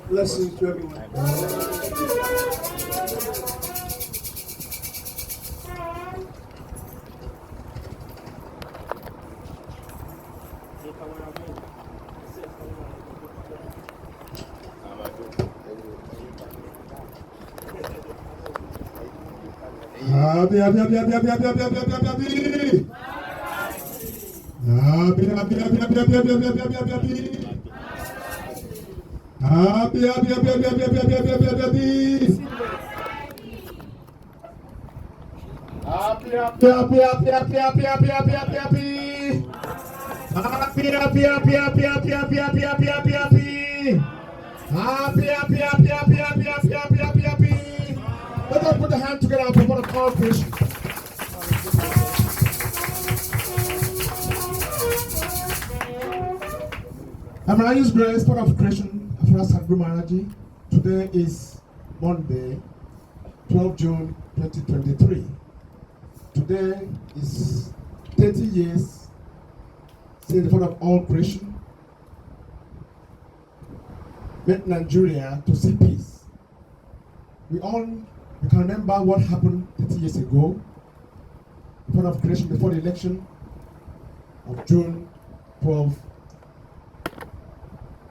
Blessings to everyone. Happy. Let us put the hand together for one of all creation. I'm going to use grace, part of creation, Afra Sadhguru Maharaji. Today is Monday, 12 June 2023. Today is 30 years since the father of all creation met Nigeria to see peace. We can remember what happened 30 years ago, the father of creation before the election of June 12,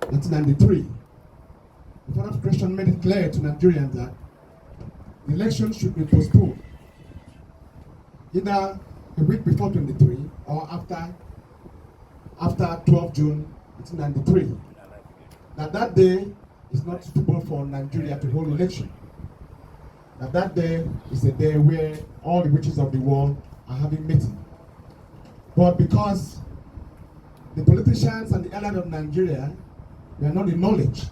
1993. The father of creation made it clear to Nigerians that the election should be postponed, either a week before 23 or after 12 June 1993. That day is not suitable for Nigeria to hold election. That day is a day where all the witches of the world are having meeting. But because the politicians and the elite of Nigeria were not in knowledge,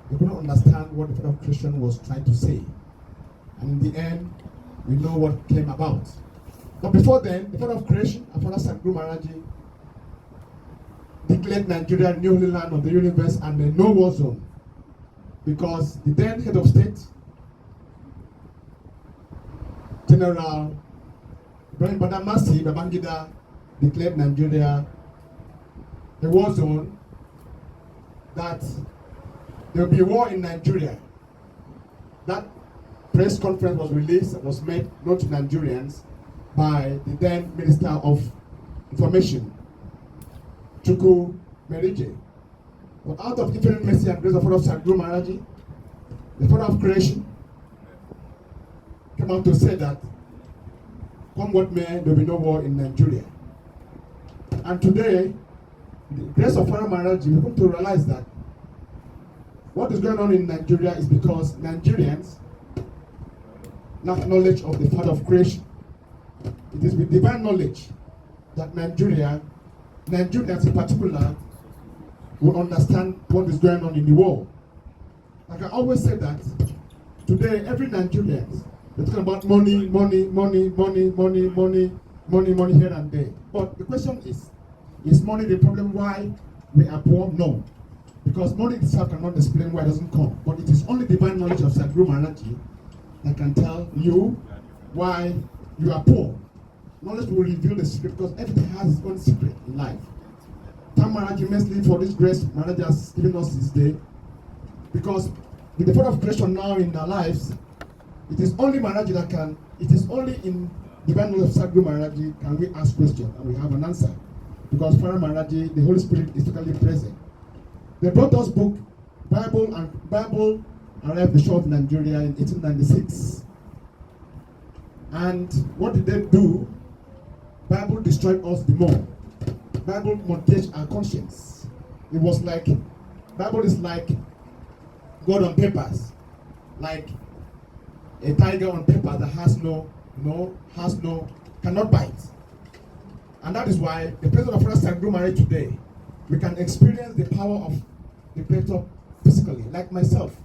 they couldn't understand what the father of creation was trying to say. And in the end, we know what came about. But before then, the father of creation, Father Sadhguru Maharaji, declared Nigeria the new holy land of the universe and the no war zone, because the then head of state, General Ibrahim Badamasi Babangida, declared Nigeria a war zone, that there will be a war in Nigeria. That press conference was released and was made known to Nigerians by the then Minister of Information, Chukwu Merije. But out of infinite mercy and grace of Father Sadhguru Maharaji, the father of creation, came out to say that, come what may, there will be no war in Nigeria. And today, the grace of Father Maharaji, we come to realize that what is going on in Nigeria is because Nigerians lack knowledge of the Father of creation. It is with divine knowledge that Nigerians in particular, will understand what is going on in the world. Like I always say that, today every Nigerian is talking about money here and there. But the question is money the problem why we are poor? No. Because money itself cannot explain why it doesn't come. But it is only divine knowledge of Sadhguru Maharaji that can tell you why you are poor. Knowledge will reveal the secret, because everything has its own secret in life. Thank Maharaji immensely for this grace Maharaji has given us this day. Because with the thought of creation now in our lives, it is only Maharaji that can, it is only in divine knowledge of Sadhguru Maharaji can we ask questions and we have an answer. Because Father Maharaji, the Holy Spirit is totally present. They brought us book, Bible arrived the shore of Nigeria in 1896. And what did they do? Bible destroyed us the more. Bible mortgaged our conscience. It was like, Bible is like God on papers, like a tiger on paper that cannot bite. And that is why the presence of Father Sadhguru Maharaji today, we can experience the power of the Creator physically, like myself.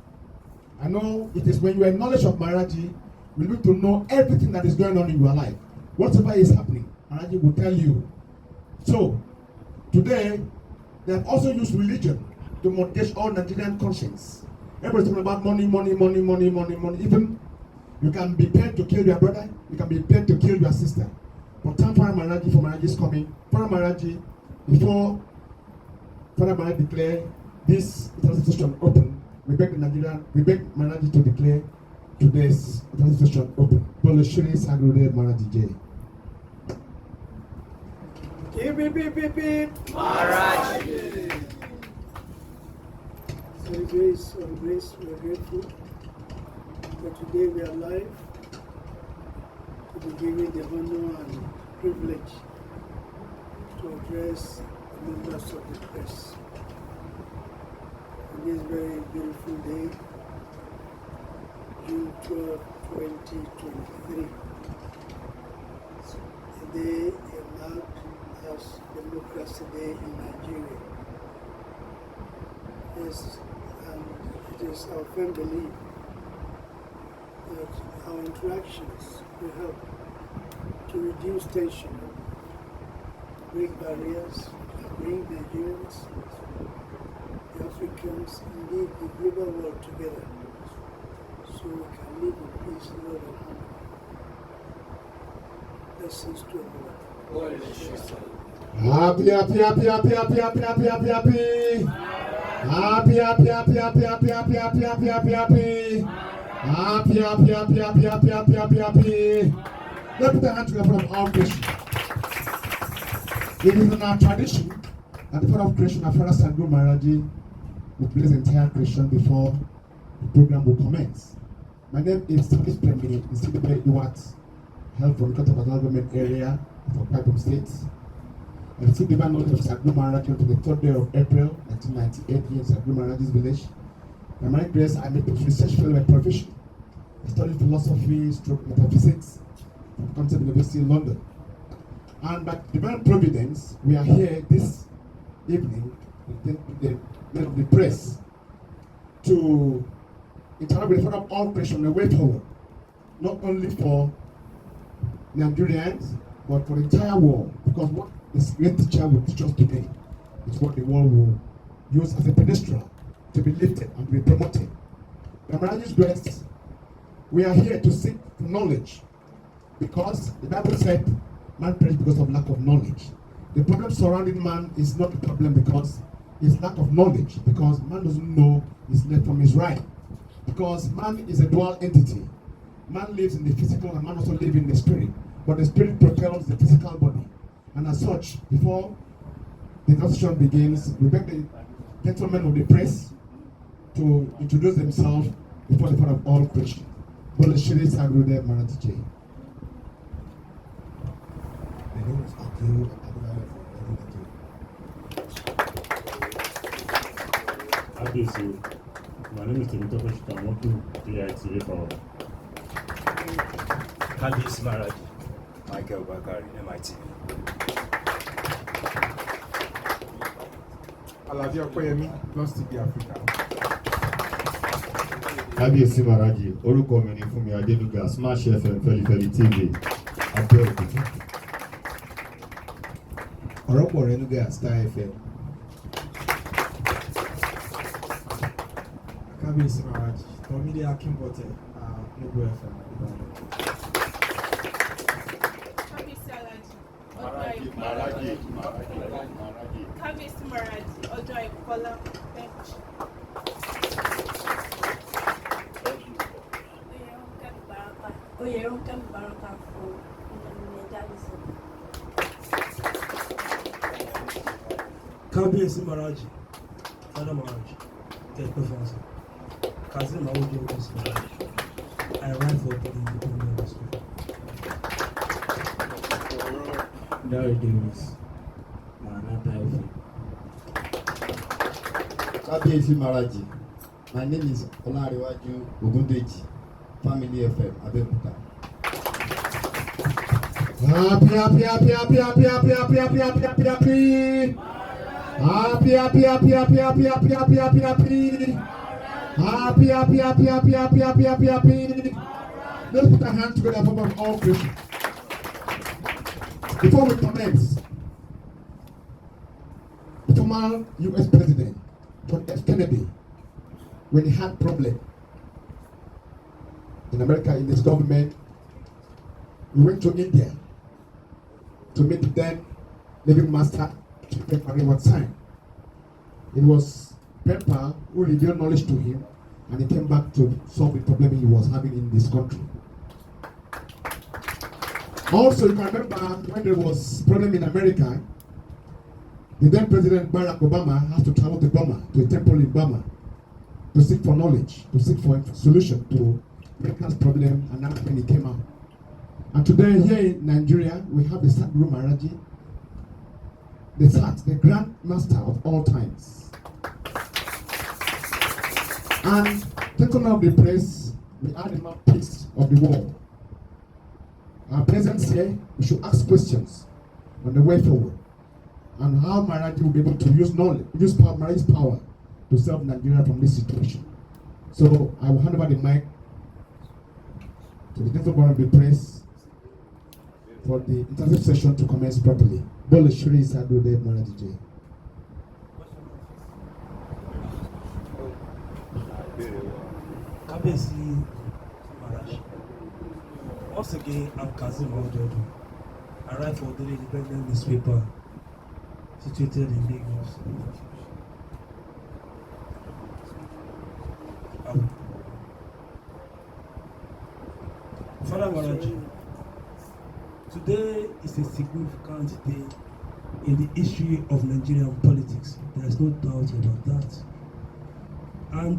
I know it is when you have knowledge of Maharaji, we need to know everything that is going on in your life. Whatever is happening, Maharaji will tell you. So, today, they have also used religion to mortgage all Nigerian conscience. Everybody's talking about money. Even you can be paid to kill your brother, you can be paid to kill your sister. But thank Father Maharaji for Maharaji's coming. Father Maharaji, before Father Maharaji declared this session open, we beg Maraji to declare today's session open. Bolashiri Sagrode Maraji J. Maraji. So grace on grace, we are grateful that today we are alive to be given the honor and privilege to address the members of the press on this very beautiful day, June 12, 2023. A day marked as Democracy Day in Nigeria. Yes, and it is our firm belief that our interactions will help to reduce tension, break barriers, bring Nigerians, the Africans, indeed the global world together so we can live in peace, love, and harmony. Blessings to everyone. Happy, happy, happy, happy, happy, happy, happy, happy, happy. Happy, happy, happy, happy, happy, happy, happy, happy, happy, happy. Happy, happy, happy, happy, happy, happy, happy, happy. Let's put our hands together for our creation. It is in our tradition at the point of creation, our Father Sangru Maharaji will place the entire creation before the program will commence. My name is Service Premier Insidibe Iwat, help from the government area for Pipom State. I received divine knowledge of Sangru Maharaji on the 3rd day of April 1998 here in Sangru Maharaji's village. By my grace, I made a research fellow by profession. I studied philosophy, stroke metaphysics from Concept University in London. And by divine providence, we are here this evening with the men of the press to interact with the Father of all creation a way forward, not only for Nigerians, but for the entire world. Because what this great teacher will teach us today is what the world will use as a pedestal to be lifted and to be promoted. By Maharaji's grace, we are here to seek knowledge because the Bible said man perishes because of lack of knowledge. The problem surrounding man is not the problem because it's lack of knowledge, because man doesn't know his left from his right. Because man is a dual entity. Man lives in the physical and man also lives in the spirit. But the spirit propels the physical body. And as such, before the conversation begins, we beg the gentlemen of the press to introduce themselves before the Father of all creation. Bolashiri Sagrode Maraji J. My name is Abdul Abdul. My name is Timothy Shikamoto, DITA Power. Kabis Maraji, Michael Bakari, MIT. Alavi Okoyemi, Plus TV Africa. Kábíyèsí Maraji, orúkọ mi ni Fúnmi Adénúgà, Smash FM, Fẹ́lifẹ́li TV, Abẹ́òkúta. Ọ̀rọ̀pọ̀ Renuga, Star FM. Kábíyèsí Maraji, Tomide Akínbọ̀tẹ̀, Noble FM, Ìbàdàn. Maraji. Kábíyèsí Maraji, ọjọ́ ìkọlá bench. Oyèrúnkẹ́ Baraka fún ìdánilẹ́jáde. Kábíyèsí Maraji, Father Maraji, take preference. Kazim Awoji Ogunsi Maraji. I write for the industry. Larry Davis, Maranatha FM. Kábíyèsí Maraji, my name is Olárewájú Ògúndèjì, Family FM, Abẹ́òkúta. Happy, happy, happy, happy, happy, happy, happy, happy, happy, happy, happy. Happy, happy, happy, happy, happy, happy, happy, happy, happy. Happy, happy, happy, happy, happy, happy, happy, happy. Let's put our hands together for all creation. Before we commence, the former U.S. President John F. Kennedy, when he had problem in America in his government, we went to India to meet the then living master, Chief Marie Watson. It was Pepper, who revealed knowledge to him, and he came back to solve the problem he was having in this country. Also, you can remember when there was problem in America, the then President Barack Obama had to travel to Burma, to a temple in Burma, to seek for knowledge, to seek for a solution to America's problem, and that's when he came out. And today, here in Nigeria, we have the Sadhguru Maharaji, the Grand Master of all times. And taken off the place, we are the mouthpiece of the world. Our presence here, we should ask questions on the way forward, and how Maharaji will be able to use knowledge, use Maharaji's power to save Nigeria from this situation. So I will hand over the mic to the gentleman of the press for the interview session to commence properly. Bole Shri Sadhudev Maharaji Jai. Kabesi Maharaj. Once again, I'm Kazim Ojodo. I write for the Independent newspaper situated in Lagos. Father Maharaj, today is a significant day in the history of Nigerian politics. There is no doubt about that. And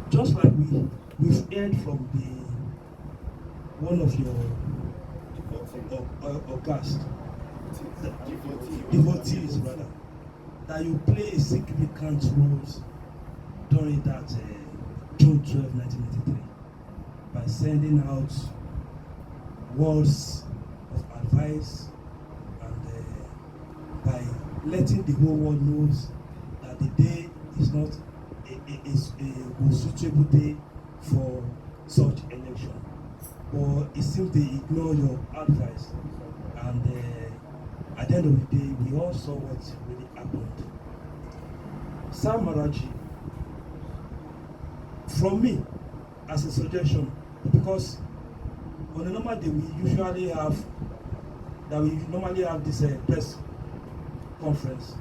just like we've heard from one of your august devotees rather, that you play a significant role during that June 12, 1993, by sending out words of advice and by letting the whole world knows that the day is not a suitable day for such election. But it seems they ignore your advice, and at the end of the day, we all saw what really happened. Sam Maharaji, from me, as a suggestion, because on a normal day we normally have this press conference.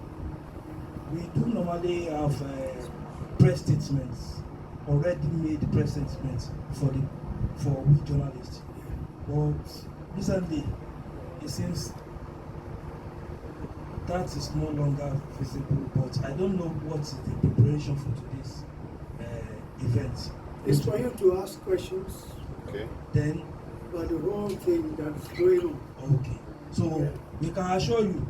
We do normally have press statements, already made press statements for we journalists. But recently, it seems that is no longer visible. But I don't know what is the preparation for today's event. It's for you to ask questions. Okay. Then, about the whole thing that's going on. okay. So we can assure you,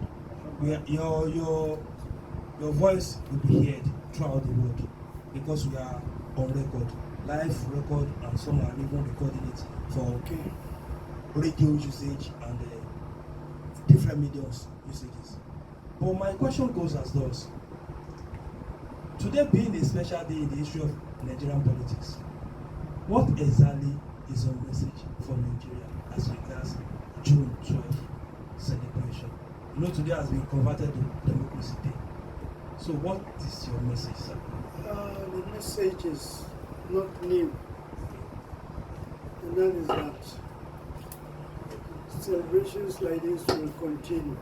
your voice will be heard throughout the world, because we are on record, live record, and some are even recording it for radio usage and different mediums usages. But my question goes as thus: today being a special day in the history of Nigerian politics, what exactly is your message for Nigeria as regards June 12 celebration? You know, today has been converted to Democracy Day. So what is your message, sir? The message is not new, and that is that celebrations like this will continue.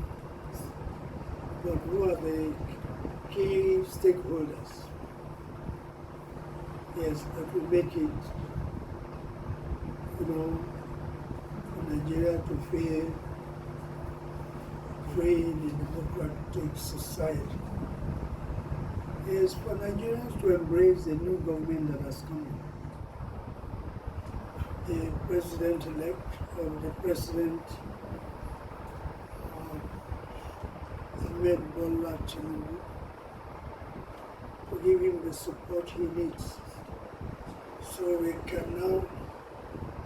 But who are the key stakeholders? Yes, that will make it, for Nigeria to feel free in a democratic society. Is for Nigerians to embrace the new government that has come. The president-elect, or the president, Ahmed Bola Tinubu, to give him the support he needs, so we can now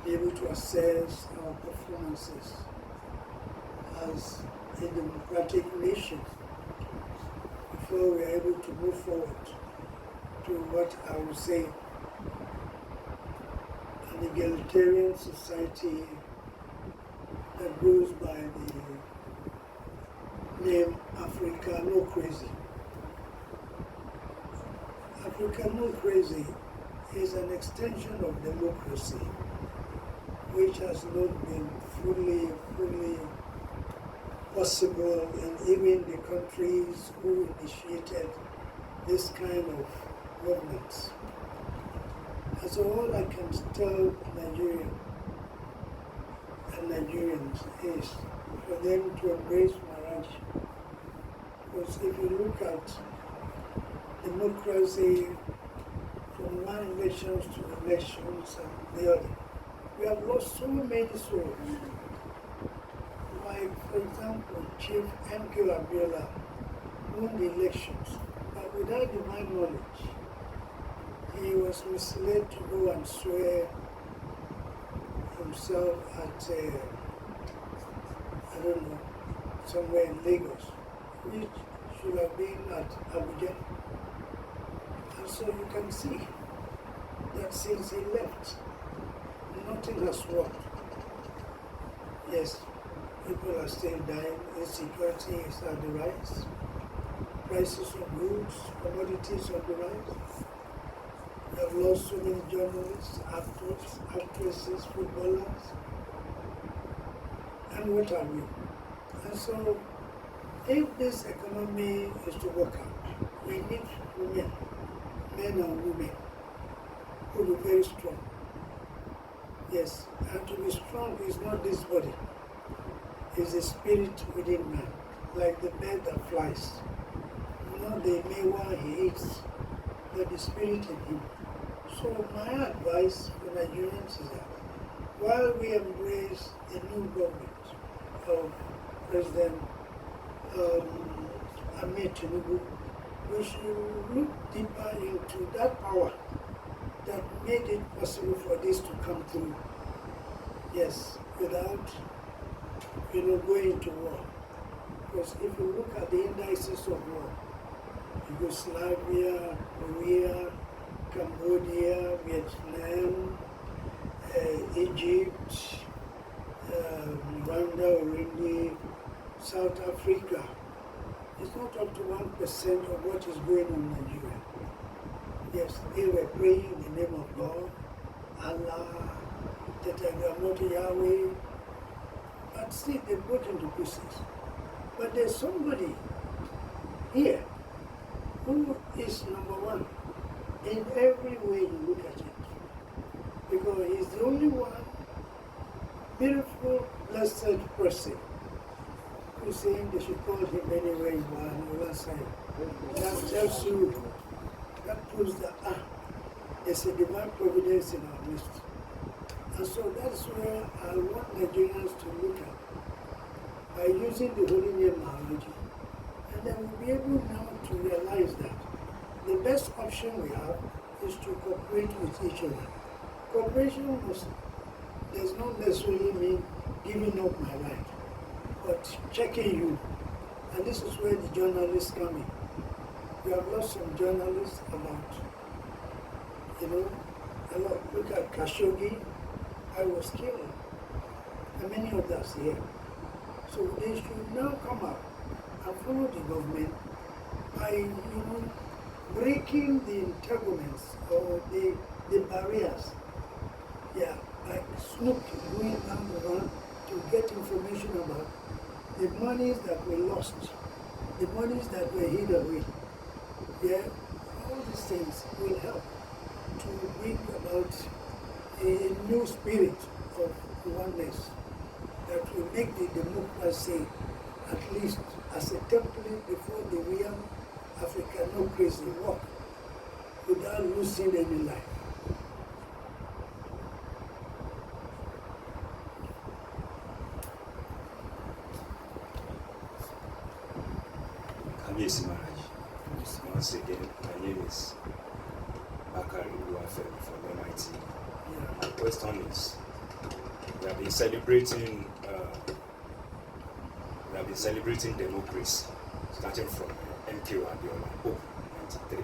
be able to assess our performances as a democratic nation, before we are able to move forward to what I would say an egalitarian society that goes by the name Africa No Crazy. Africa No Crazy is an extension of democracy which has not been fully possible in even the countries who initiated this kind of movements. And so all I can tell Nigeria and Nigerians is for them to embrace marriage. Because if you look at democracy from one elections to elections and the other, we have lost so many souls. Like, for example, Chief M.K. Abiola won the elections, but without divine knowledge, he was misled to go and swear himself at, I don't know, somewhere in Lagos, which should have been at Abuja. And so you can see that since he left, nothing has worked. Yes, people are still dying, insecurity is at the rise, prices of goods, commodities on the rise. We have lost so many journalists, actors, actresses, footballers, and what have you. And so, if this economy is to work out, we need women, men and women, who will be very strong. Yes, and to be strong is not this body, it's the spirit within man, like the bird that flies. Not the mewa he eats, but the spirit in him. So my advice for Nigerians is that while we embrace the new government of President Ahmed Tinubu, we should look deeper into that power that made it possible for this to come through. Yes, without going to war. Because if you look at the indices of war, Yugoslavia, Korea, Cambodia, Vietnam, Egypt, Rwanda, Burundi, South Africa, it's not up to 1% of what is going on in Nigeria. Yes, they were praying in the name of God, Allah, Tetragrammaton Yahweh, but still they broke into pieces. But there's somebody here who is number one in every way you look at it. Because he's the only one beautiful, blessed person who's saying they should call him anyway on the other side. That tells you, that proves that there's a divine providence in our midst. And so that's where I want Nigerians to look at by using the holy name Maharaji. And then we'll be able now to realize that the best option we have is to cooperate with each other. Cooperation does not necessarily mean giving up my right, but checking you. And this is where the journalists come in. We have lost some journalists about, a lot. Look at Khashoggi, I was killed, and many others here. So they should now come out and follow the government by, breaking the entanglements or the barriers. Yeah, like snooping, going down the run to get information about the monies that were lost, the monies that were hid away. Yeah, all these things will help to bring about a new spirit of oneness that will make the democracy at least as a template before the real Africanocracy work without losing any life. Once again, my name is Bakari Oluwafemi from MIT. My question is, we have been celebrating democracy starting from MK Abiola, 93,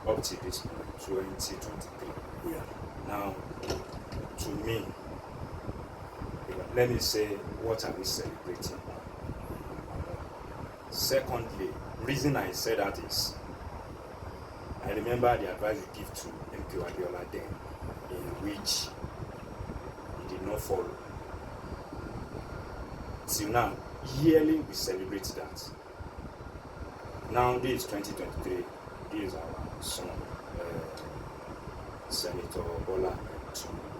up to this moment, 2023. Yeah. Now, to me, let me say, what are we celebrating? Secondly, reason I say that is, I remember the advice you give to MK Abiola then, in which he did not follow. Till now, yearly we celebrate that. Now this is 2023. This is our son, Senator Bola Ahmed Tinubu.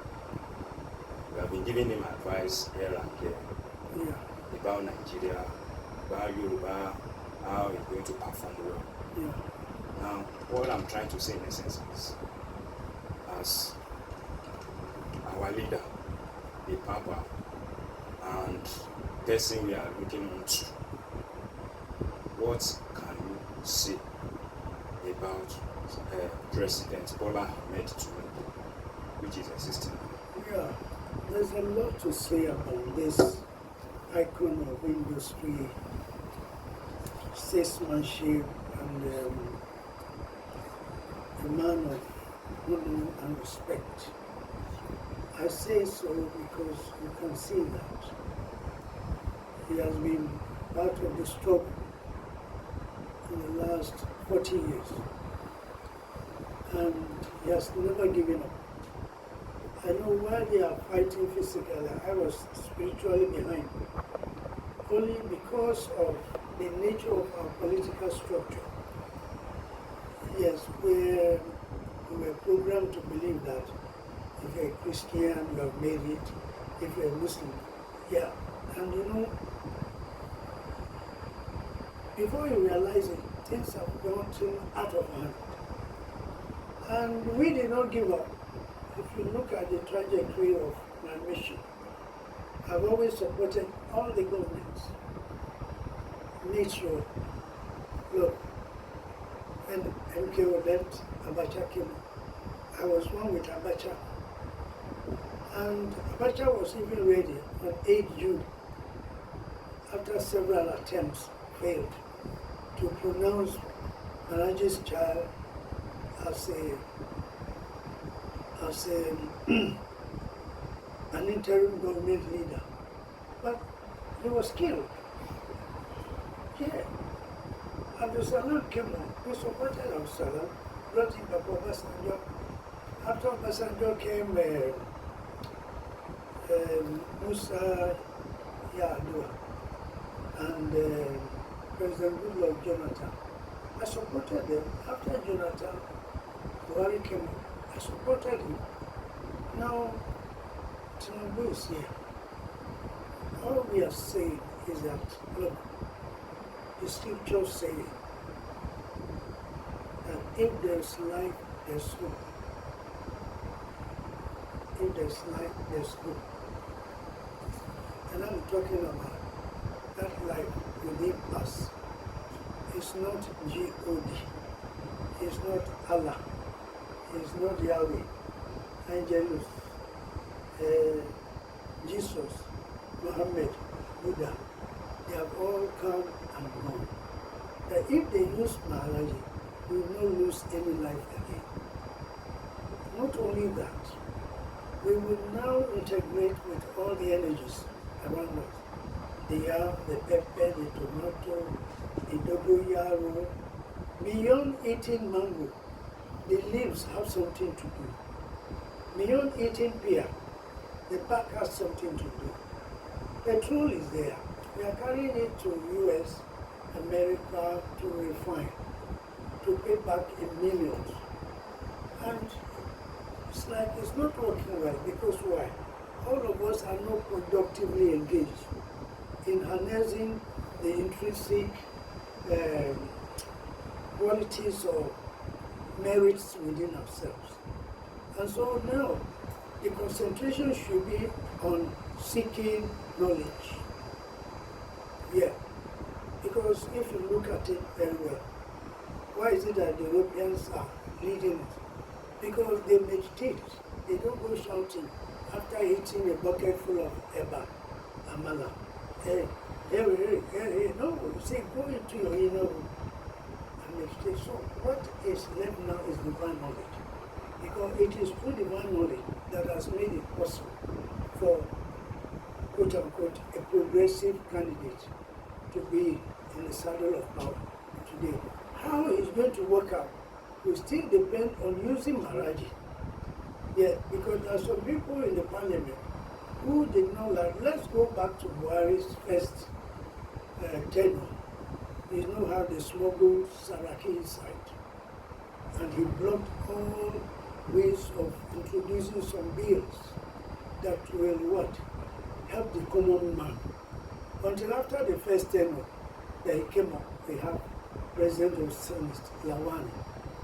We have been giving him advice here and there Yeah. about Nigeria, about Yoruba, how he's going to perform well. Yeah. Now, what I'm trying to say in essence is, as our leader, the Papa, and person we are looking into, what can you say about President Bola Ahmed Tinubu, which is existing? Yeah, there's a lot to say about this icon of industry, statesmanship, and a man of honor and respect. I say so because you can see that he has been part of the struggle in the last 40 years, and he has never given up. I know why they are fighting physically, I was spiritually behind, only because of the nature of our political structure. Yes, we were programmed to believe that if you're a Christian, you have made it. If you're a Muslim, yeah. And you know, before you realize it, things have gotten out of hand. And we did not give up. If you look at the trajectory of my mission, I've always supported all the governments. Made sure, look, when MKO left, Abacha came. I was one with Abacha. And Abacha was even ready on 8 June, after several attempts failed, to pronounce Maraji's child as an interim government leader. But he was killed. Yeah. Abdulsalam came on. We supported Abdulsalam, brought him back Obasanjo. After Obasanjo came Musa Yar'Adua and President Goodluck Jonathan. I supported them. After Jonathan, Buhari came on. I supported him. Now, Tinubu is here. All we are saying is that, look, the scriptures say that if there's life, there's hope. If there's life, there's hope. And I'm talking about that life within us. It's not God. It's not Allah. It's not Yahweh, Angelus, Jesus, Muhammad, Buddha. They have all come and gone. That if they use Maharaji, we will not lose any life again. Not only that, we will now integrate with all the energies around us. The yam, the pepper, the tomato, the dogoyaro. Beyond eating mango, the leaves have something to do. Beyond eating pear, the bark has something to do. Petrol is there. We are carrying it to US, America to refine, to pay back in millions. And it's like it's not working well because why? All of us are not productively engaged in harnessing the intrinsic qualities or merits within ourselves. And so now, the concentration should be on seeking knowledge. Yeah, because if you look at it very well, why is it that the Europeans are leading it? Because they meditate. They don't go shouting after eating a bucket full of eba, amala. Hey, no, say go into your inner room and meditate. So what is left now is divine knowledge. Because it is through divine knowledge that has made it possible for, quote unquote, a progressive candidate to be in the saddle of power today. How it's going to work out will still depend on using Maharaji. Yeah, because there are some people in the parliament who did not like, let's go back to Buhari's first tenure. You know how they smuggled Saraki inside. And he blocked all ways of introducing some bills that will what? Help the common man. Until after the first tenure, that he came up, we have President of Senate, Lawani.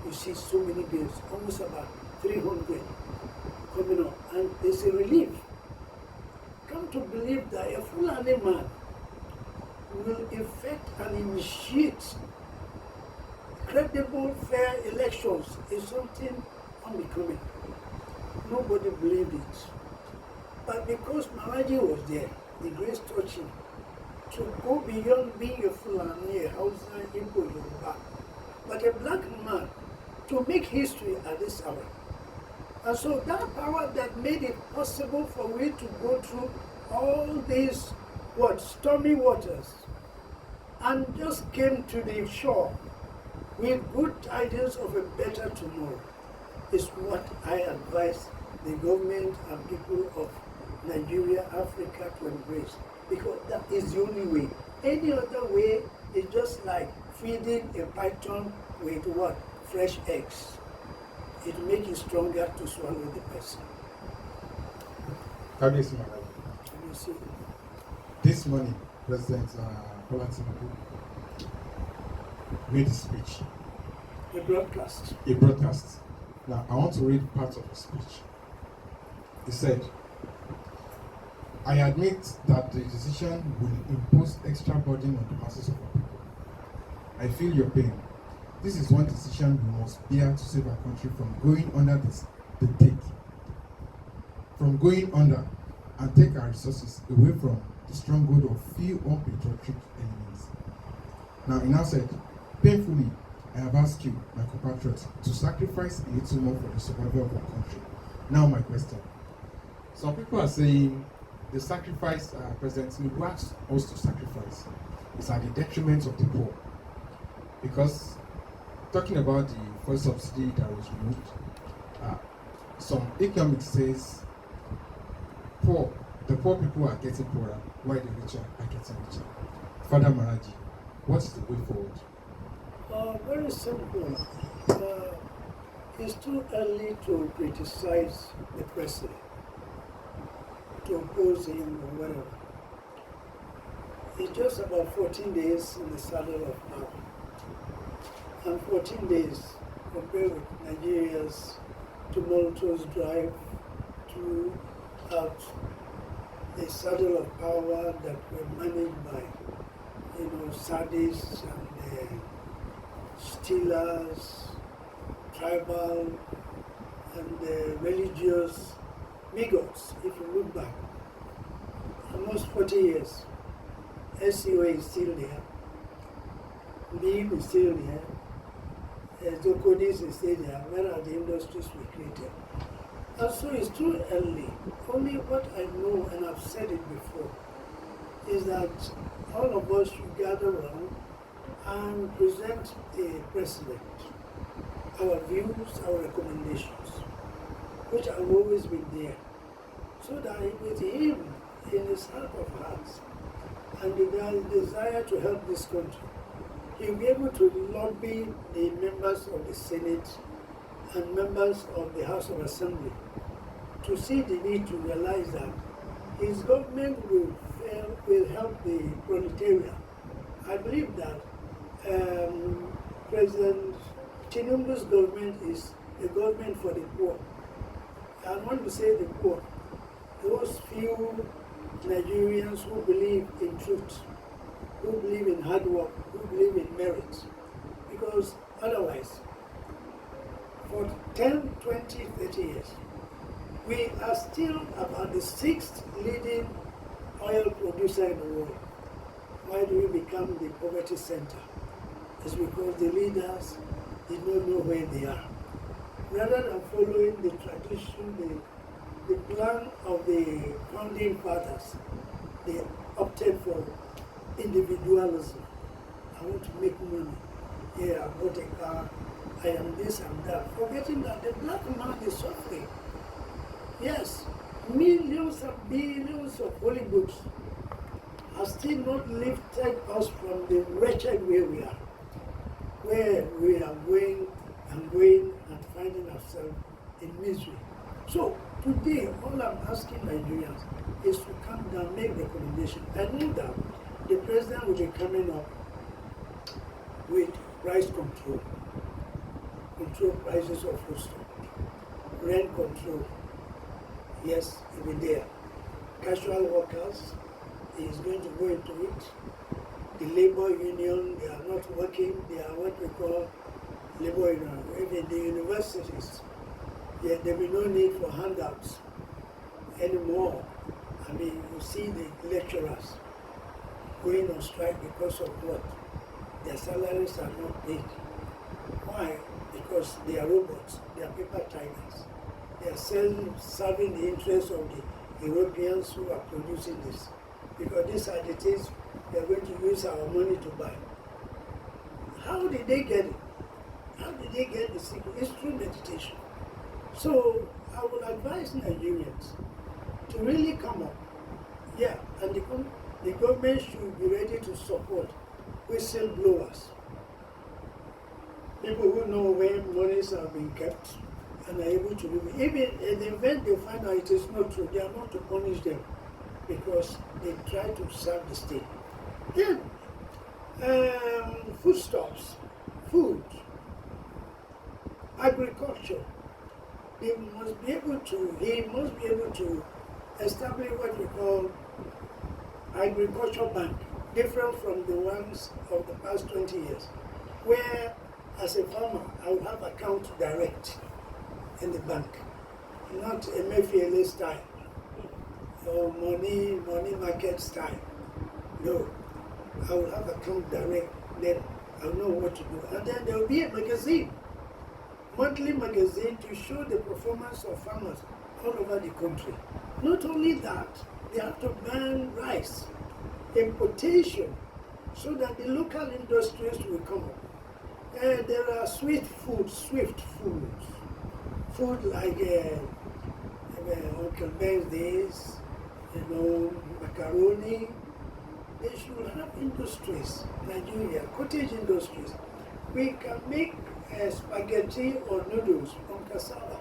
You see so many bills, almost about 300 coming up, and it's a relief. Come to believe that a Fulani man will effect and initiate credible, fair elections is something unbecoming. Nobody believed it. But because Maraji was there, the grace touched him to go beyond being a Fulani, a Hausa, Igbo, Yoruba, but a black man to make history at this hour. And so that power that made it possible for we to go through all these stormy waters and just came to the shore with good tidings of a better tomorrow is what I advise the government and people of Nigeria, Africa to embrace, because that is the only way. Any other way is just like feeding a python with what? Fresh eggs. It makes it stronger to swallow the person. Kabiyesi Maraji. Can you see? This morning, President Bola Tinubu made a speech, A broadcast. a broadcast. Now, I want to read part of the speech. He said, I admit that the decision will impose extra burden on the masses of our people. I feel your pain. This is one decision we must bear to save our country from going under the take. From going under and take our resources away from the stronghold of few unpatriotic enemies. Now, he now said, painfully, I have asked you, my compatriots, to sacrifice a little more for the survival of our country. Now, my question. Some people are saying the sacrifice President Tinubu asks us to sacrifice is at the detriment of the poor. Because talking about the first subsidy that was removed, some economics says the poor people are getting poorer, while the richer are getting richer. Father Maraji, what is the way forward? Very simple. It's too early to criticize the president, to oppose him or whatever. It's just about 14 days in the saddle of power. And 14 days compared with Nigeria's tumultuous drive to out the saddle of power that were managed by, sadists and stealers, tribal and religious bigots. If you look back, almost 40 years, SCO is still there, BIM is still there, Zokodis is still there. Where are the industries we created? And so it's too early. Only what I know, and I've said it before, is that all of us should gather around and present the president our views, our recommendations, which have always been there, so that with him in his heart of hearts and the desire to help this country, he'll be able to lobby the members of the Senate and members of the House of Assembly to see the need to realize that his government will help the proletariat. I believe that President Tinubu's government is a government for the poor. I want to say the poor, those few Nigerians who believe in truth, who believe in hard work, who believe in merit. Because otherwise, for 10, 20, 30 years, we are still about the 6th leading oil producer in the world. Why do we become the poverty center? It's because the leaders did not know where they are. Rather than following the tradition, the plan of the founding fathers, they opted for individualism. I want to make money. Yeah, I bought a car. I am this and that. Forgetting that the black man is suffering. Yes, millions and billions of holy books has still not lifted us from the wretched way we are, where we are going and finding ourselves in misery. So today, all I'm asking Nigerians is to come down, make recommendations. I know that the president will be coming up with price control prices of foodstuff, rent control. Yes, it will be there. Casual workers, he is going to go into it. The labor union, they are not working, they are what we call labor union. Even the universities, yeah, there will be no need for handouts anymore. I mean, you see the lecturers going on strike because of what? Their salaries are not paid. Why? Because they are robots, they are paper tigers. They are serving the interests of the Europeans who are producing this. Because these are the things they are going to use our money to buy. How did they get it? How did they get the secret? It's through meditation. So I would advise Nigerians to really come up. Yeah, and the government should be ready to support whistleblowers. People who know where monies are being kept and are able to do it. Even in the event they find out it is not true, they are not to punish them because they try to serve the state. Then, foodstuffs, food, agriculture. He must be able to establish what we call agriculture bank, different from the ones of the past 20 years, where as a farmer I will have account direct in the bank, not a Emefiele style or money market style. No, I will have account direct, then I'll know what to do. And then there will be a magazine, monthly magazine to show the performance of farmers all over the country. Not only that, they have to ban rice importation so that the local industries will come up. There are swift foods, food like Uncle Ben's days, macaroni. They should have industries, Nigeria, cottage industries. We can make spaghetti or noodles from cassava,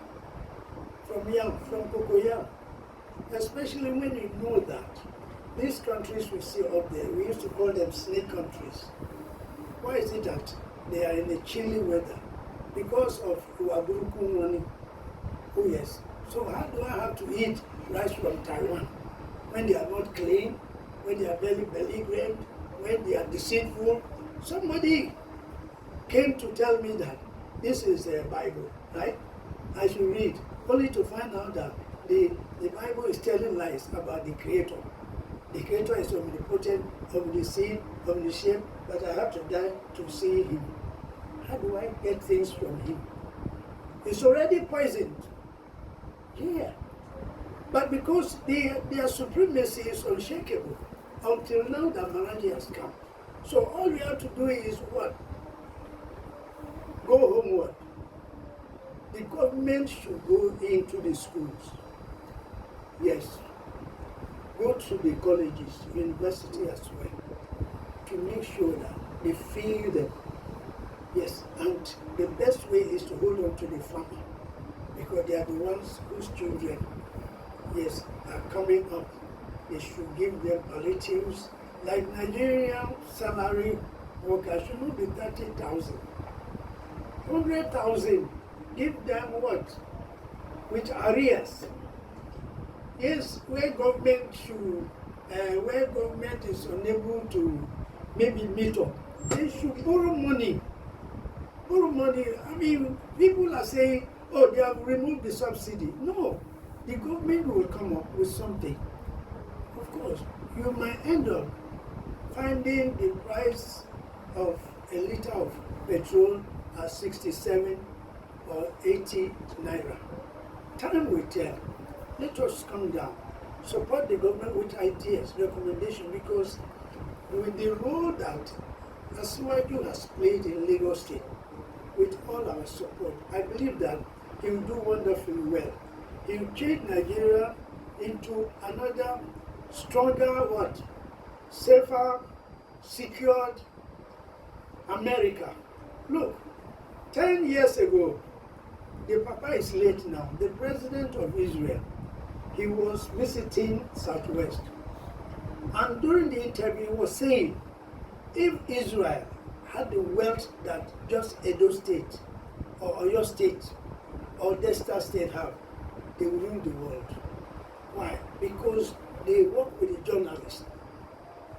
from yam, from cocoyam, especially when you know that these countries we see up there, we used to call them snake countries. Why is it that they are in a chilly weather? Because of Uwaburuku money. Oh yes. So how do I have to eat rice from Taiwan when they are not clean, when they are belly grained, when they are deceitful? Somebody came to tell me that this is a Bible, right? I should read, only to find out that the Bible is telling lies about the Creator. The Creator is omnipotent, omniscient, omniscient, but I have to die to see Him. How do I get things from Him? It's already poisoned. Yeah. But because their supremacy is unshakable, until now the Maharaji has come. So all we have to do is what? Go homeward. The government should go into the schools. Yes. Go to the colleges, university as well, to make sure that they feed them. Yes, and the best way is to hold on to the farmer, because they are the ones whose children, yes, are coming up. They should give them palliatives. Like Nigerian salary workers should not be 30,000. 100,000. Give them what? With arrears. Yes, where government is unable to maybe meet up, they should borrow money. Borrow money. I mean, people are saying, oh, they have removed the subsidy. No, the government will come up with something. Of course, you might end up finding the price of a liter of petrol at 67 or 80 naira. Time will tell. Let us come down, support the government with ideas, recommendation, because with the role that Asiwaju has played in Lagos State, with all our support, I believe that he will do wonderfully well. He will change Nigeria into another stronger what? safer, secured America. Look, 10 years ago, the papa is late now, the president of Israel, he was visiting Southwest. And during the interview, he was saying, if Israel had the wealth that just Edo State, or Oyo State, or Delta State have, they will rule the world. Why? Because they work with the journalists.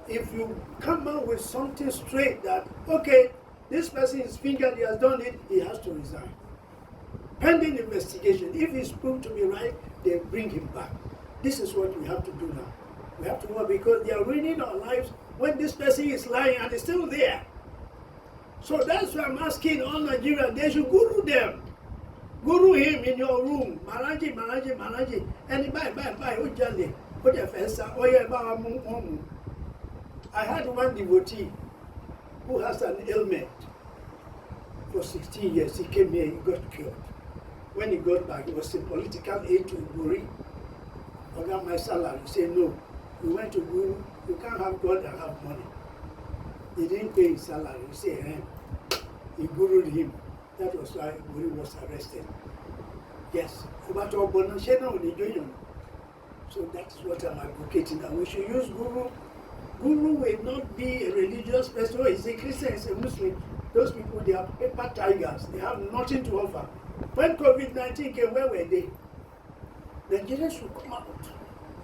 If you come out with something straight that, okay, this person is fingered, he has done it, he has to resign. Pending investigation, if he's proved to be right, they bring him back. This is what we have to do now. We have to work because they are ruining our lives when this person is lying and is still there. So that's why I'm asking all Nigerians, they should guru them. Guru him in your room. Maraji. And bye. I had one devotee who has an ailment for 16 years. He came here, he got cured. When he got back, it was a political aid to Guri. I got my salary. He said, no. We went to Guru. You can't have God and have money. He didn't pay his salary. He said, he gurued him. That was why Guru was arrested. Yes. So that is what I'm advocating. And we should use Guru. Guru will not be a religious person. Oh, he's a Christian, he's a Muslim. Those people, they are paper tigers. They have nothing to offer. When COVID-19 came, where were they? Nigerians should come out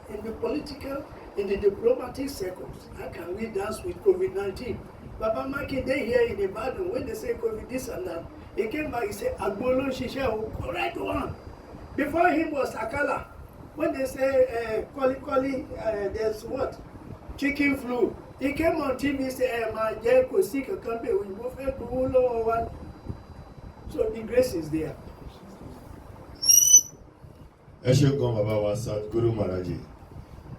in the political, in the diplomatic circles. How can we dance with COVID-19? Baba Maki, they here in Ibadan, when they say COVID, this and that, he came back, he said, Agbolo Shisha, correct one. Before him was Akala. When they say, there's what? Chicken flu. He came on TV, said, my jail could seek a company, we both had to one. So the grace is there. Ẹ ṣé gan bàbá wa Sadhguru Maharaji.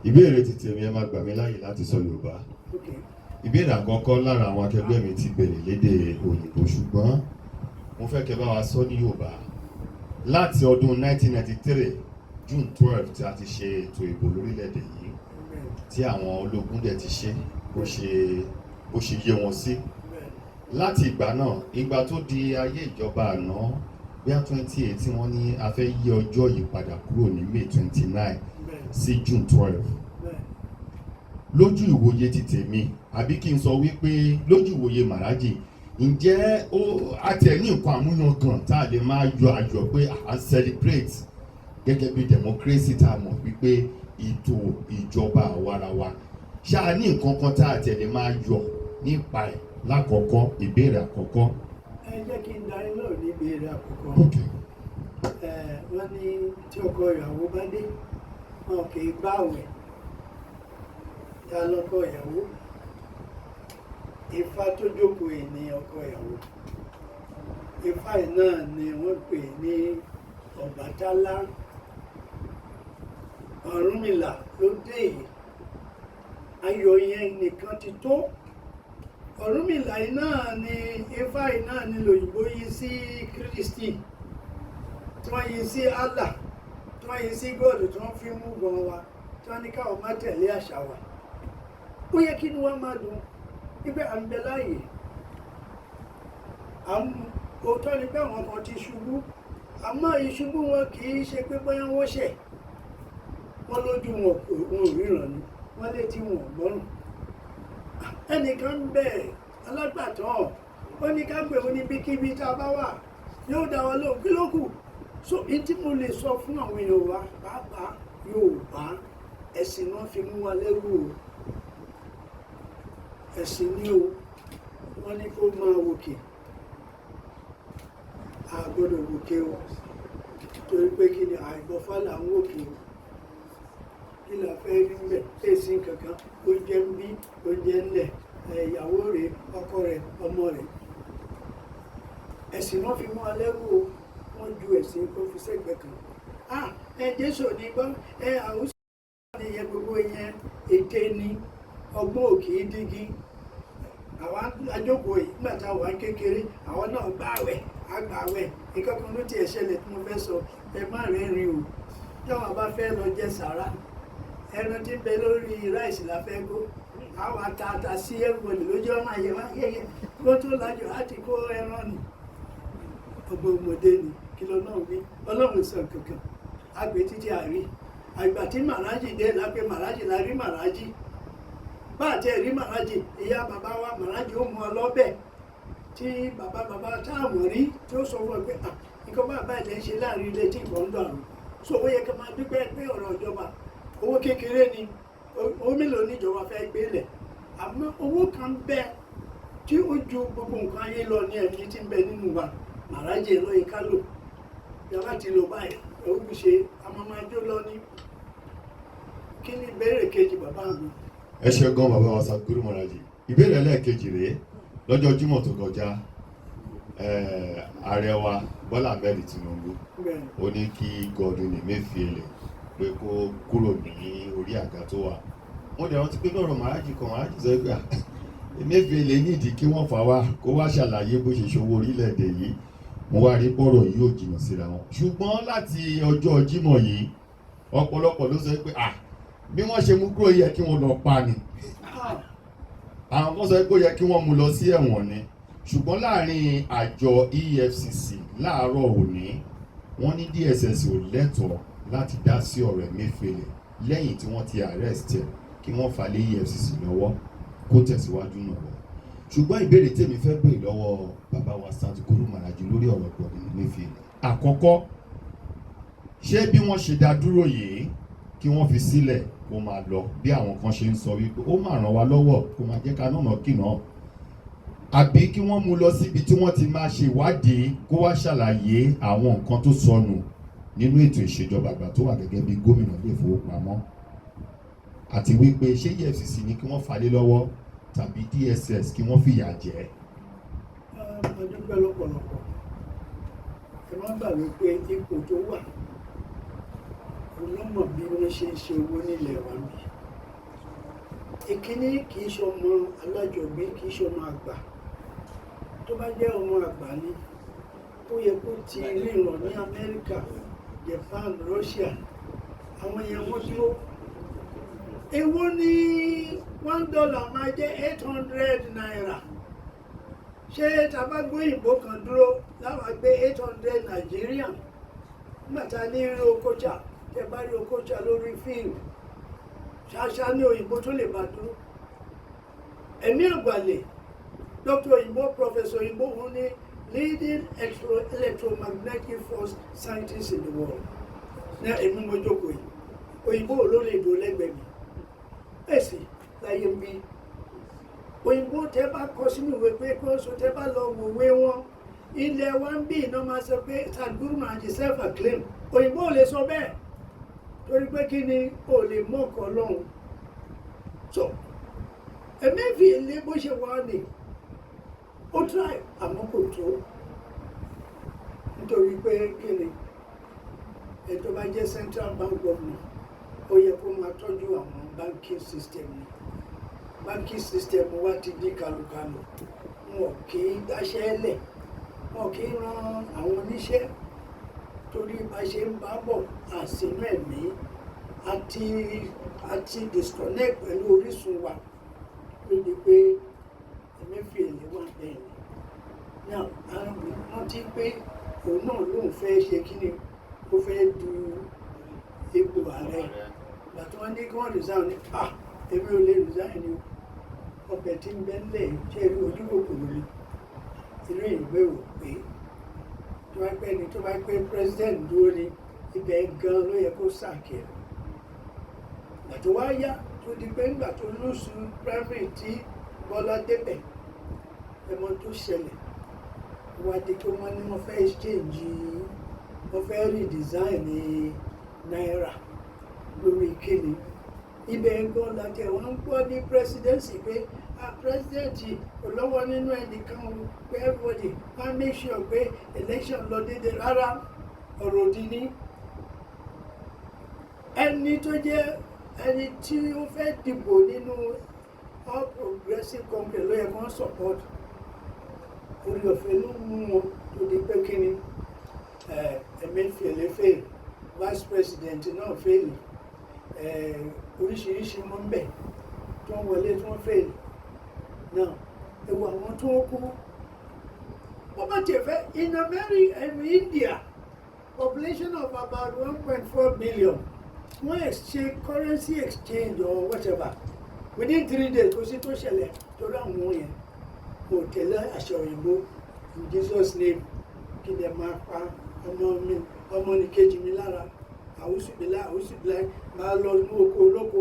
Ìbéèrè ti tèmi ẹ máa gbà mí láyè láti sọ Yorùbá. Ìbéèrè àkọ́kọ́ lára àwọn akẹgbẹ́ mi ti bèrè lédè òyìnbó ṣùgbọ́n mo fẹ́ kẹ́ bá wa sọ ní Yorùbá. Láti ọdún 1993 June 12 tí a ti ṣe ètò ìbò lórílẹ̀-èdè yìí tí àwọn ológun dẹ̀ ti ṣe bó ṣe yé wọn sí. Láti ìgbà náà, ìgbà tó di ayé ìjọba àná bí a 28 wọ́n ní a fẹ́ yí ọjọ́ yìí padà kúrò ní May 29 sí June 12. Lójú ìwòye ti tèmi, àbí kí n sọ wípé lójú ìwòye Maharaji, ǹjẹ́ a tẹ̀ ní nǹkan àmúyangàn tá a lè máa yọ ayọ̀ pé à ń celebrate gẹ́gẹ́ bí democracy tá a mọ̀ wípé ètò ìjọba àwarawa. Ṣáà ní nǹkan kan tá a tẹ̀ lè máa yọ nípa ẹ̀ lákọ̀ọ́kọ́ ìbéèrè àkọ́kọ́. Ẹ jẹ́ kí n darí náà ní ìbéèrè àkọ́kọ́. Wọ́n ní tí ọkọ ìyàwó bá dé, wọn kì í gbààwẹ̀. Ta lọ́kọ ìyàwó? Ifá tó jókòó yìí ni ọkọ ìyàwó. Ifá yìí náà ni wọ́n pè ní Ọbàtálá. Ọ̀rúnmìlà ló dé yìí. Ayọ̀ yẹn nìkan ti tó. Ọ̀rúnmìlà yìí náà ni Ifá yìí náà ni lòyìnbó yìí sí Kristi. Tí wọ́n yìí sí Allah. Tí wọ́n yìí sí God tí wọ́n fi mú gan wa. Tí wọ́n ní káwọn má tẹ̀lé àṣà wa. Ó yẹ kí ni wọ́n máa dùn. Ibẹ̀ à ń bẹ láàyè. Òótọ́ ni pé àwọn kan ti ṣubú. Àmọ́ ìṣubú wọn kì í ṣe pé bóyá wọ́n ṣẹ̀. Wọ́n lójú wọn ò ríran ni. Wọ́n létí wọn ò gbọ́rùn. Ẹnìkan ń bẹ̀ alágbàtọ́. Ó ní ká gbé wọn níbikíbi tá a bá wà. Yóò dá wọn lóhùn kí ló kù. So èyí tí mo lè sọ fún àwọn èèyàn wa pàápàá Yorùbá ẹ̀sìn náà fi mú wa lẹ́rù o. Ẹ̀sìn ni o. Wọ́n ní kó máa wòkè. A gbọ́dọ̀ wòkè o. Torí pé kí ni àìgbọ́fá là ń wòkè o. Kí la fẹ́ rí mbẹ̀? Èsì kankan. Ó jẹ́ ń bí, ó jẹ́ ń lẹ̀. Ìyàwó rẹ̀, ọkọ rẹ̀, ọmọ rẹ̀. Ẹ̀sìn náà fi mú wa lẹ́rù o. Wọ́n ju ẹ̀sìn kó fi sẹ́gbẹ̀ẹ́ kan. Jésù ní gbọ́, àwùjọ ní ìyẹn gbogbo yẹn ète ni ọgbọ́n òkè dígí. Àwọn ajókòó yìí nígbà tá a wà kékeré, àwọn náà gbààwẹ̀, àgbààwẹ̀. Nǹkan kan ló tiẹ̀ ṣẹlẹ̀ tí mo fẹ́ sọ, ẹ má rẹ́rìn o. Táwọn bá fẹ́ lọ jẹ sàrà, ẹran tí ń bẹ lórí ráìsì la fẹ́ kó. àwọn àtàtà sí everybody lójú ọmọ àyẹ̀wò ayẹyẹ kó tó lájọ láti kó ẹran nù ọgbọ ọmọdé ni kí ló náà wí ọlọ́run sọ kankan àgbẹ̀ títí àrí àgbà tí màrájì dé lápẹ́ màrájì la rí màrájì bá àti ẹ̀rí màrájì ìyá bàbá wa màrájì ó mú ọ lọ́bẹ̀ tí bàbá táwọn rí tí ó sọ fún ọ pé nǹkan bàbá ilẹ̀ ń ṣe láàrin ilé tí nǹkan ń dàrú so ó yẹ ká máa dúpẹ́ pé ọ̀rọ̀ ìjọba owó kékeré ni owó mélòó níjọba fẹ́ gbélẹ̀ àmọ́ owó kan bẹ tí ó ju gbogbo nǹkan ayé lọ ní ẹ̀mí tí ń bẹ nínú wa màrájì ẹ̀rọ yìí ká lò yàrá ti lò báyìí òun ṣe amamájó lọ ní kí ni ìbéèrè kejì bàbá mi. ẹ ṣe gan bàbá wa Sadhguru Maharaji. Ìbéèrè ẹlẹ́ẹ̀kejì rèé lọ́jọ́ Jímọ̀ tó kọjá ààrẹ wa Bọ́lá Ahmed Tinubu ó ní kí Godwin Emefiele pé kó kúrò ní orí àga tó wà. wọ́n dẹ̀ rántí pé lọ́rọ̀ Maharaji kan Maharaji sọ pé Emefiele nídìí kí wọ́n fà wá kó wá ṣàlàyé bó ṣe ṣòwò orílẹ̀-èdè yìí. mo wá rí bọ́rọ̀ yìí ò jìnnà síra wọn. ṣùgbọ́n láti ọjọ́ Jímọ̀ yìí ọ̀pọ̀lọpọ̀ ló sọ pé bí wọ́n ṣe mú kúrò yẹ kí wọ́n lọ pa ni. àwọn kan sọ pé ó yẹ kí wọ́n mú lọ sí ẹ̀wọ̀n ni. ṣùgbọ́n láàrin àjọ EFCC láàárọ̀ òní wọ́n ní DSS ò lẹ́tọ̀ọ́ láti dá sí ọ̀rọ̀ Emefiele lẹ́yìn tí wọ́n ti arrest ẹ̀ kí wọ́n fà lé EFCC lọ́wọ́ kó tẹ̀síwájú náà lọ. ṣùgbọ́n ìbéèrè tèmi fẹ́ béèrè lọ́wọ́ bàbá wa Sadhguru Maharaji lórí ọ̀rọ̀ Godwin Emefiele. àkọ́kọ́ ṣé bí wọ́n ṣe dá dúró yìí kí wọ́n fi sílẹ̀ kó máa lọ bí àwọn kan ṣe ń sọ wípé ó máa ràn wá lọ́wọ́ kó máa jẹ́ ká nànà kìnà, àbí kí wọ́n mú lọ síbi tí wọ́n ti máa ṣe ìwádìí kó wá ṣàlàyé àwọn nǹkan tó sọnù nínú ètò ìṣèjọba àgbà tó wà gẹ́gẹ́ bí gómìnà ilé ìfowópamọ́, àti wípé ṣé EFCC ni kí wọ́n falé lọ́wọ́ tàbí DSS kí wọ́n fìyà jẹ. ọdún pẹ́ lọ́pọ̀lọpọ̀ ẹ má gbàgbé pé ipò tó wà olómọ bí wọ́n ṣe ń ṣe owó nílẹ̀ wa mi. ìkíní kì í ṣe ọmọ alájọgbé kì í ṣe ọmọ àgbà. tó bá jẹ́ ọmọ àgbà ni ó yẹ kó ti ríran ní Amẹ́ríkà, Japan, Russia àwọn yẹn wọ́n dúró. èwo ni $1 máa jẹ́ 800 naira. ṣé tabagbó òyìnbó kan dúró láwọn gbé 800 Nigerian nígbà tá a ní rí Okocha tẹ bá rí Okocha lórí fíìmù ṣáṣá ní òyìnbó tó lè bá dúró. ẹ̀mí àgbàlẹ̀ Dr. òyìnbó Professor òyìnbó wọn ní leading electromagnetic force scientist in the world. ní èmi mo jókòó yìí òyìnbó ló lè dúró lẹ́gbẹ̀ẹ́ mi èsì láyé ń bí òyìnbó tẹ bá kọ sínú ìwé pé kó so tẹ bá lọ wòwe wọn ilẹ̀ wa ń bí iná máa sọ pé Sadhguru Maharaji self-acclaim òyìnbó ò lè sọ bẹ́ẹ̀ torí pé kí ni ò lè mọ̀ọ́kọ́ lọ́hùn. so Emefiele bó ṣe wà ní ó try àmọ́ kò tó nítorí pé kí ni ètò bá jẹ́ central bank governor ó yẹ kó máa tọ́jú àwọn banking system ni banking system wa ti di kàlùkàlù wọn kì í dáṣẹ́ lẹ̀ wọn kì í ran àwọn oníṣẹ́ torí bá ṣe ń bá bọ̀ àsínú ẹ̀mí àti disconnect pẹ̀lú orísun wa ló di pé Emefiele wà bẹ́ẹ̀ ni. now wọ́n ti pé òun náà lóun fẹ́ ṣe kí ni ó fẹ́ du ipò ààrẹ bàtí wọ́n ní kí wọ́n resign ní èmi ò lè resign ni ọbẹ̀ tí ń bẹ́ ńlẹ̀ ṣe irú ojú kòkòrò ni inú ìwé ò pé tó bá pẹ́ ni tó bá pé president dúró ni ibẹ̀ gan ló yẹ kó sàkè ẹ̀ gbàtó wá yá tó di pé ńgbà tó lóṣù primary tí Bọ́lá débẹ̀ ẹmọ tó ṣẹlẹ̀ ìwádìí tó wọ́n ní wọ́n fẹ́ exchange wọ́n fẹ́ redesign ní náírà lórí kíni ibẹ̀ gan láti ẹ̀wọ̀n ń gbọ́ ní presidency pé presidency olówó nínú ẹnìkan pé everybody wọ́n make sure pé election lọ déédéé rárá ọ̀rọ̀ òdì ní ẹni tó jẹ́ ẹni tí ó fẹ́ dìbò nínú All Progressive Congress ló yẹ kó ń support orí ọ̀fẹ́ ló mú wọn tó di pé kíni Emefiele fail vice president náà fail oríṣiríṣi mọ́ ń bẹ̀ tó ń wọlé tó ń fèlè náà ewu àwọn tó ń kú wọ́n bá tiẹ̀ fẹ́ in America and India population of about 1.4 billion wọ́n exchange currency exchange or whatever within 3 days kò sí tó ṣẹlẹ̀ torí àwọn yẹn kò tẹ̀lé àṣà òyìnbó in Jesus name kí lè máa pa ọmọ nìkejì mi lára àwùsùbílà máa lọ ní oko olóko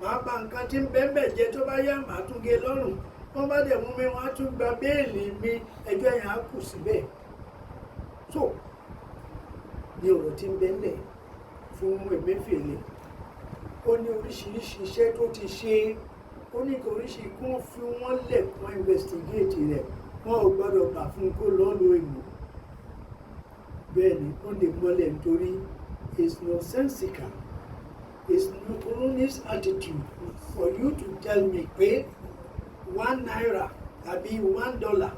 máa bá nǹkan tí ń bẹ́ẹ̀ jẹ́ tó bá yá màá tún gé lọ́rùn wọ́n bá dẹ̀ mú mi wọ́n á tún gba béèlì mi ẹjọ́ yẹn á kù síbẹ̀ so ní ọ̀rọ̀ tí ń bẹ́ẹ̀ fún Emefiele ó ní oríṣiríṣi iṣẹ́ tó ti ṣe ó ní kò oríṣi kún fi wọ́n lẹ̀ kún investigate rẹ̀ wọ́n ò gbọ́dọ̀ gbà fún kó lọ́ọ́ lo èlò bẹ́ẹ̀ ni ó lè mọ́lẹ̀ nítorí it's nonsensical it's Nkurunzi's attitude for you to tell me pé 1 naira àbí $1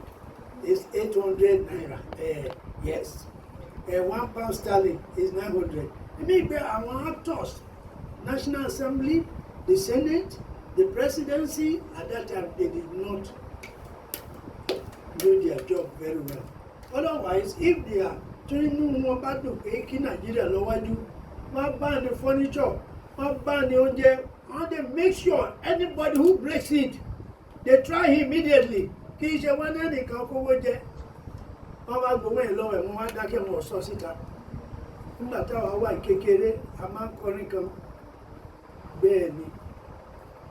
is 800 naira yes 1 pound sterling is 900 èmi gbé àwọn actors National Assembly the Senate the presidency at that time they did not do their job very well otherwise if they are tí inú wọn bá dùn pé kí Nàìjíríà lọ wájú wọ́n bá ní furniture wọ́n bá ní oúnjẹ wọ́n dey make sure anybody who breaks it they try him immediately kì í ṣe wọ́n ní ẹnìkan kówó jẹ wọ́n bá gbowó ẹ̀ lọ́wọ́ ẹ̀ wọ́n wá dákẹ́ wọn sọ síta nígbà táwa wà kékeré a máa ń kọrin kan bẹ́ẹ̀ ni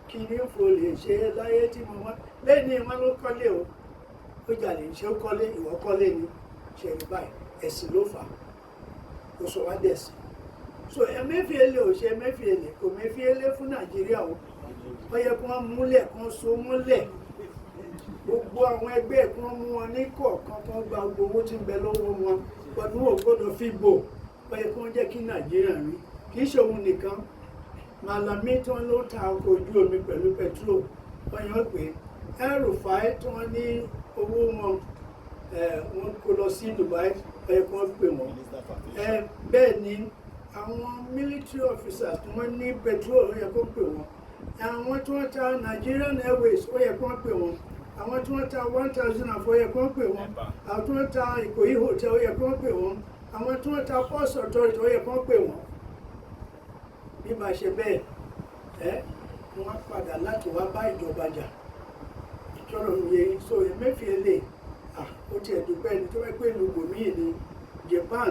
kí ni fò lè ṣe láyé tí mo wá bẹ́ẹ̀ ni wọ́n ló kọ́lé o ó jalè ṣé ó kọ́lé ìwọ kọ́lé ni ṣe rí báyìí ẹ̀sìn ló fà ó sọ wá dẹ̀sìn so Emefiele ò ṣe Emefiele kò Emefiele fún Nàìjíríà o ó yẹ kí wọ́n múlẹ̀ kí wọ́n so múlẹ̀ gbogbo àwọn ẹgbẹ́ kí wọ́n mú wọn ní kọ̀ọ̀kan kí wọ́n gba gbogbo owó tí ń bẹ lọ́wọ́ wọn pẹ̀lú ò gbọ́dọ̀ fi bò ó yẹ kí wọ́n jẹ́ kí Nàìjíríà rí kì í ṣe òun nìkan Malami tí wọ́n ló ta ọkọ̀ ojú omi pẹ̀lú petrol wọ́n yàn pé El-Rufai tí wọ́n ní owó wọn wọ́n kó lọ sí Dubai ó yẹ kí wọ́n pè wọ́n bẹ́ẹ̀ ni àwọn military officers tí wọ́n ní petrol ó yẹ kó pè wọ́n àwọn tí wọ́n ta Nigerian Airways ó yẹ kó pè wọ́n àwọn tí wọ́n ta 1000 ó yẹ kó pè wọ́n àwọn tí wọ́n ta Ìkòyí hotel ó yẹ kó pè wọ́n àwọn tí wọ́n ta Port Authority ó yẹ kó pè wọ́n bí bá ṣe bẹ́ẹ̀ wọ́n padà láti wá bá ìjọba jà ìjọba òye so Emefiele ó ti ẹ̀dùpẹ́ ní tó wẹ́ pé lùgbò míì ní Japan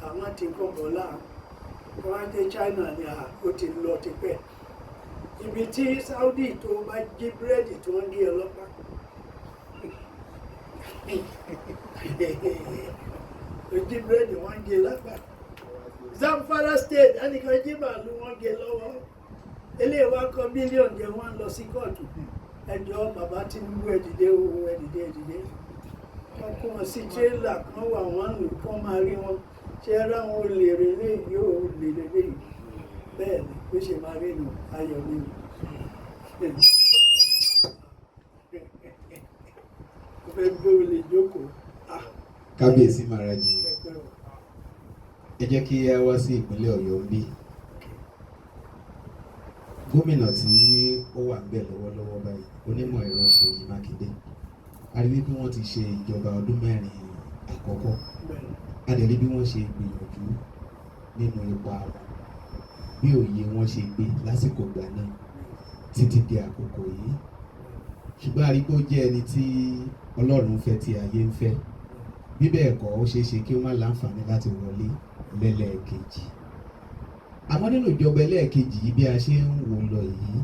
àwọn ti kọ́ bọ́lá wọ́n dé China ni ó ti lọ ti pẹ́ ibi tí Saudi tó bá jí búrẹ́dì tó ń gé ọlọ́pàá ó jí búrẹ́dì wọ́n ń gé lápá Zamfara State ẹnìkan jí màálù wọ́n gé lọ́wọ́ eléyìí wá kọ́ mílíọ̀nù jẹ́ wọ́n lọ sí kóòtù ẹjọ́ bàbá Tinubu ẹ̀dìdé owó ẹ̀dìdé wọ́n kó wọn sí tírélà kan wà wọ́n lò kán máa rí wọn ṣe ara wọn olè rere yóò lè rere yìí bẹ́ẹ̀ ni ó ṣe máa rí nù ayọ̀ nínú. ó fẹ́ gbé olè jókòó. Kábíyèsí Màrájì ẹ jẹ́ kí a wá sí ìpínlẹ̀ Ọ̀yọ́ ń bí gómìnà tí ó wà ń bẹ̀ lọ́wọ́lọ́wọ́ báyìí onímọ̀ ẹ̀rọ Ṣèyí Mákindé a rí bí wọ́n ti ṣe ìjọba ọdún 4 àkọ́kọ́ a dẹ̀ rí bí wọ́n ṣe gbìyànjú nínú ipa wọn bí òye wọn ṣe gbé lásìkò ìgbà náà títí di àkókò yìí ṣùgbọ́n a rí pé ó jẹ́ ẹni tí Ọlọ́run fẹ́ tí ayé ń fẹ́ bí bẹ́ẹ̀ kọ́ ó ṣeé ṣe kí ó má láǹfààní láti wọlé lẹ́lẹ́ẹ̀kejì àmọ́ nínú ìjọba ẹlẹ́ẹ̀kejì yìí bí a ṣe ń wò lọ yìí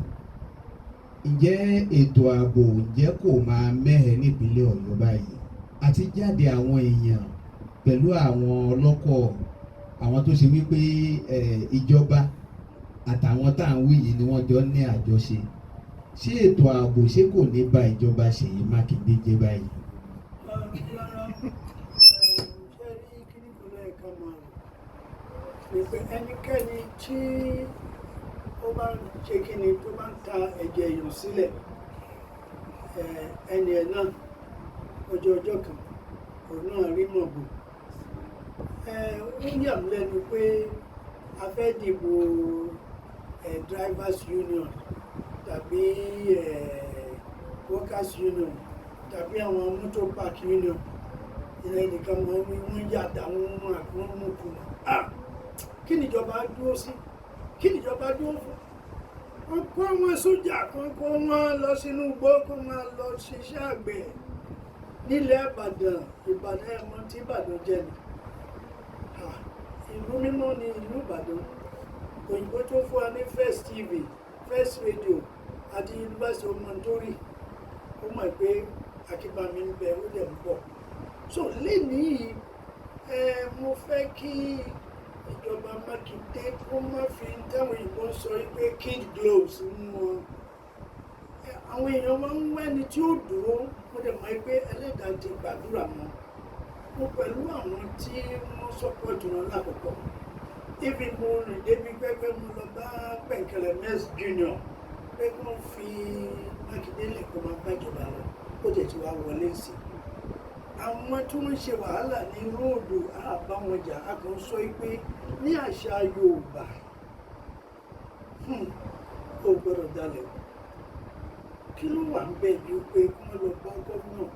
ǹjẹ́ ètò ààbò ǹjẹ́ kò máa mẹ́hẹ nípínlẹ̀ Ọ̀yọ́ báyìí àti jáde àwọn èèyàn pẹ̀lú àwọn ọlọ́kọ̀ àwọn tó ṣe wípé ìjọba àtàwọn tá à ń wí yìí ni wọ́n jọ ní àjọṣe ṣé ètò ààbò ṣé kò ní ba ìjọba Ṣèyí Mákindé jẹ́ báyìí. ẹnikẹ́ni tí ó bá ń ṣe kíni tó bá ń ta ẹ̀jẹ̀ èèyàn sílẹ̀ ẹni ẹ̀ náà ọjọ́ kan òun náà rí mọ̀gbò ó yà mí lẹ́nu pé a fẹ́ dìbò drivers union tàbí workers union tàbí àwọn motor park union ìyẹn nìkan wọ́n yàdá wọn àbí wọ́n mú kùnà. Kí níjọba dúró sí? Kí níjọba dúró fún? Wọ́n kó àwọn sójà kan kó wọn lọ sínú igbó kó wọn lọ ṣiṣẹ́ àgbẹ̀ nílẹ̀ Ìbàdàn ẹ̀mọ́ tí Ìbàdàn jẹ́ ni. Ìlú mímọ́ ni ìlú Ìbàdàn. Òyìnbó tó fún wa ní First TV, First Radio àti University of Monterey ó mọ̀ pé Akínbámi ń bẹ ó dẹ̀ ń bọ̀. So lénìí mo fẹ́ kí ìjọba Mákindé kó má fi táwọn òyìnbó sọ pé kid gloves nínú wọn. Àwọn èèyàn máa ń wá ẹni tí ó dúró mo dẹ̀ mọ̀ pé Ẹlẹ́dàá ti gbàdúrà mọ́. Mo pẹ̀lú àwọn tí wọ́n sọ́pọ̀tù wọn lákòókò. Ibi mo rìn débi pẹ́pẹ́ mo lọ bá Pẹ̀kẹ̀lẹ̀ Mess Junior pé wọ́n fi Mákindé lè kó máa gbàjọba lọ ó dẹ̀ ti wá wọlé sí. Àwọn tí wọ́n ń ṣe wàhálà ní róòdù àbáwọn jà á kàn sọ pé ní àṣà Yorùbá ó gbọ́dọ̀ dalẹ̀. Kí ló wà ń bẹ̀ ju pé kí wọ́n lọ bá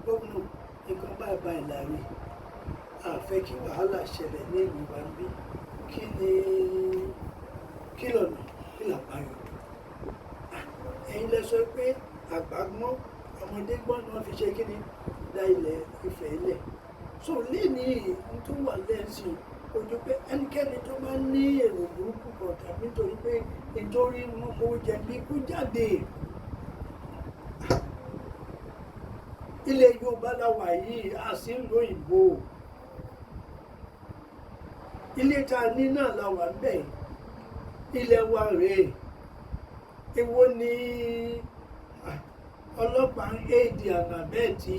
gómìnà nǹkan báyìí láàrin àfẹ́ kí wàhálà ṣẹlẹ̀ ní ìlú wa ń bí kí lọ́nà kí làbáyọ. Ẹ̀yin lẹ sọ pé àgbà gbọ́n ọmọdé gbọ́n ni wọ́n fi ṣe kí ni dá ilẹ̀ Ifẹ̀ ilẹ̀. So lénìí n tó wà lẹ́sìn ojú pé ẹnikẹ́ni tó bá ní èrò burúkú kan tàbí nítorí pé nítorí wọn kò jẹ̀bi kú jáde. Ilẹ̀ Yorùbá la wà yìí a sì ń lo ìbò. Ilé tá a ní náà la wà bẹ́ẹ̀. Ilẹ̀ wa rèé. Èwo ni ọlọ́pàá ń éèdì àná bẹ́ẹ̀ tí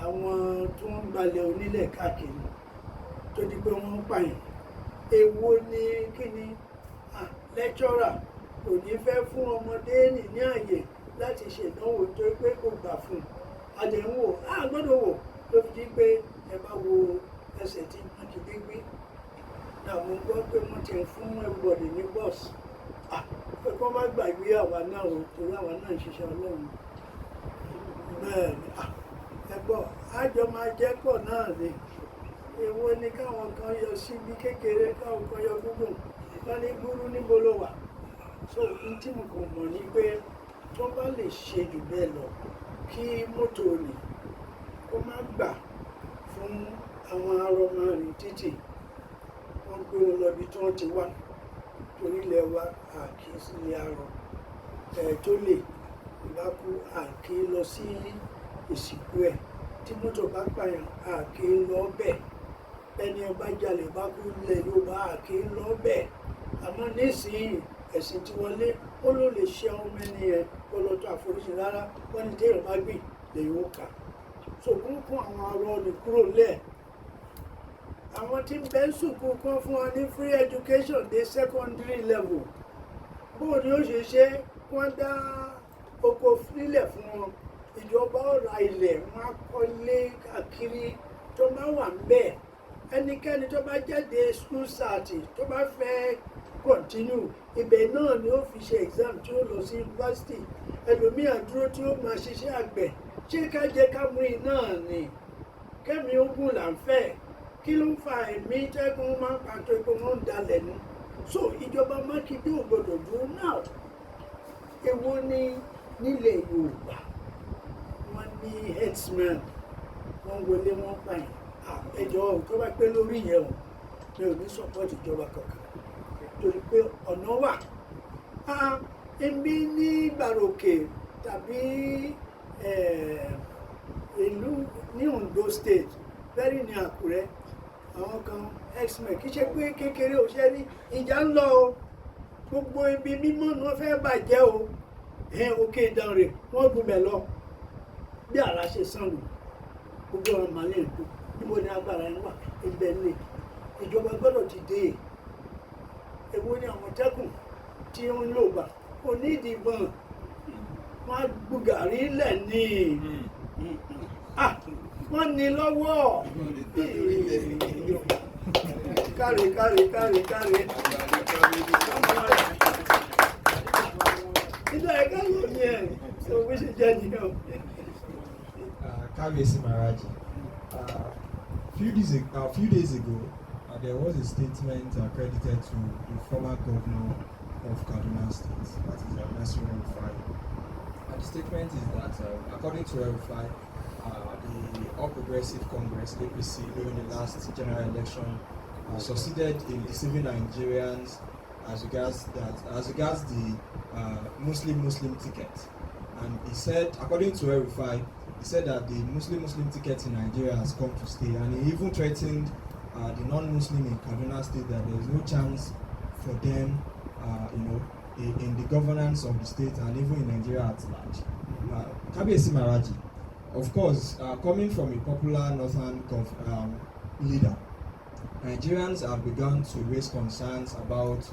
àwọn tó ń gbalẹ̀ onílẹ̀ káàkiri tó di pé wọ́n ń pààyàn. Èwo ni kí ni lẹ́kṣọ́rà kò ní fẹ́ fún ọmọdé ní àyè láti ṣèdánwò tó pé kò gbà fún un. Àdéhùn gbọ́dọ̀ wò ló fi di pé ẹ bá wo ẹsẹ̀ tí Mákindé gbé. Náà mo gbọ́ pé wọ́n ti ń fún everybody ní bọ́ọ̀sì. Pé kó má gbàgbé àwa náà o torí àwa náà ń ṣiṣẹ́ Ọlọ́run. Bẹ́ẹ̀ ni ẹ gbọ́ àjọ máa jẹ́ pọ̀ náà ni. Èwo ni káwọn kan yọ síbi kékeré káwọn kan yọ gbogbo wọn ní gbúrú níbo ló wà. So n tí mo kàn mọ̀ ni pé tó bá lè ṣe jù bẹ́ẹ̀ lọ kí mọ́tò ní kó má gbà fún àwọn arọmọrìn títì wọ́n gbé wọn lọ bí tí wọ́n ti wá torí ilẹ̀ wa àkí sílé arọ tó lè bá kú àkí lọ sí ìsìnkú ẹ̀ tí mọ́tò bá pààyàn àkí lọ bẹ́ẹ̀ ẹni ọba jalè bá kú ilẹ̀ Yorùbá àkí lọ bẹ́ẹ̀ àmọ́ nísìnyí ẹ̀sìn tí wọlé ó ló lè ṣe ọmọ ẹni yẹn kó lọ tó àforíjì rárá wọ́n ní téèyàn bá gbìn lèyìn ó kà. So kún àwọn arọ ní kúrò lẹ̀. Àwọn tí ń bẹ́ ń sùkú kan fún wa ní free education dé secondary level. Bóò ni ó ṣe ṣe wọ́n dá oko nílẹ̀ fún wọn. Ìjọba ọ̀rà ilẹ̀ wọn á kọ́lé káàkiri tó bá wà ń bẹ̀. Ẹnikẹ́ni tó bá jáde school start tó bá fẹ́ continue ibẹ̀ náà ni ó fi ṣe exam tí ó lọ sí university. Ẹlòmíà dúró tí ó máa ṣiṣẹ́ àgbẹ̀. Ṣé ká jẹ́ ká mú iná ni? Kẹ́mi ogun là ń fẹ́. Kí ló ń fa ẹ̀mí tẹ́kùn máa ń pàtó pé wọ́n ń dalẹ̀ nu? So ìjọba Mákindé ò gbọdọ̀ dúró náà. Èwo ni nílẹ̀ Yorùbá wọ́n ní herdsmen wọ́n wọlé wọ́n pààyàn. Ẹjọ́ tó bá pé lórí yẹn o mi ò ní support ìjọba kankan torí pé ọ̀nà wà. Èmi ní Ìgbàròkè tàbí ìlú ní Ondo State very ní Àkúrẹ́ àwọn kan herdsmen kì í ṣe pé kékeré ò ṣe rí ìjà ń lọ o gbogbo ibi mímọ́ ni wọ́n fẹ́ bàjẹ́ o Òkè Ìdànrè wọ́n gúnbẹ̀ lọ bí àrà ṣe sànù gbogbo ọ̀rọ̀ màlẹ́ èkó níbo ni agbára ń wà ibẹ̀ lè ìjọba gbọ́dọ̀ ti dé. Èwo ni àwọn tẹ́kùn tí ó ń lò gbà kò ní ìdìbọn wọn á gbùgàrí lẹ̀ ní wọ́n ní lọ́wọ́ káre. Yeah, so we should judge him. Kabiyesi Maharaji. A few days ago, there was a statement credited to the former governor of Kaduna State, that is Nasir El-Rufai. And the statement is that, according to El-Rufai, the All Progressive Congress (APC) during the last general election succeeded in deceiving Nigerians as regards the Muslim ticket. And he said, according to El-Rufai, he said that the Muslim ticket in Nigeria has come to stay, and he even threatened the non-Muslim in Kaduna State that there is no chance for them, in the governance of the state and even in Nigeria at large. Kabiyesi Maharaji, of course, coming from a popular northern leader, Nigerians have begun to raise concerns about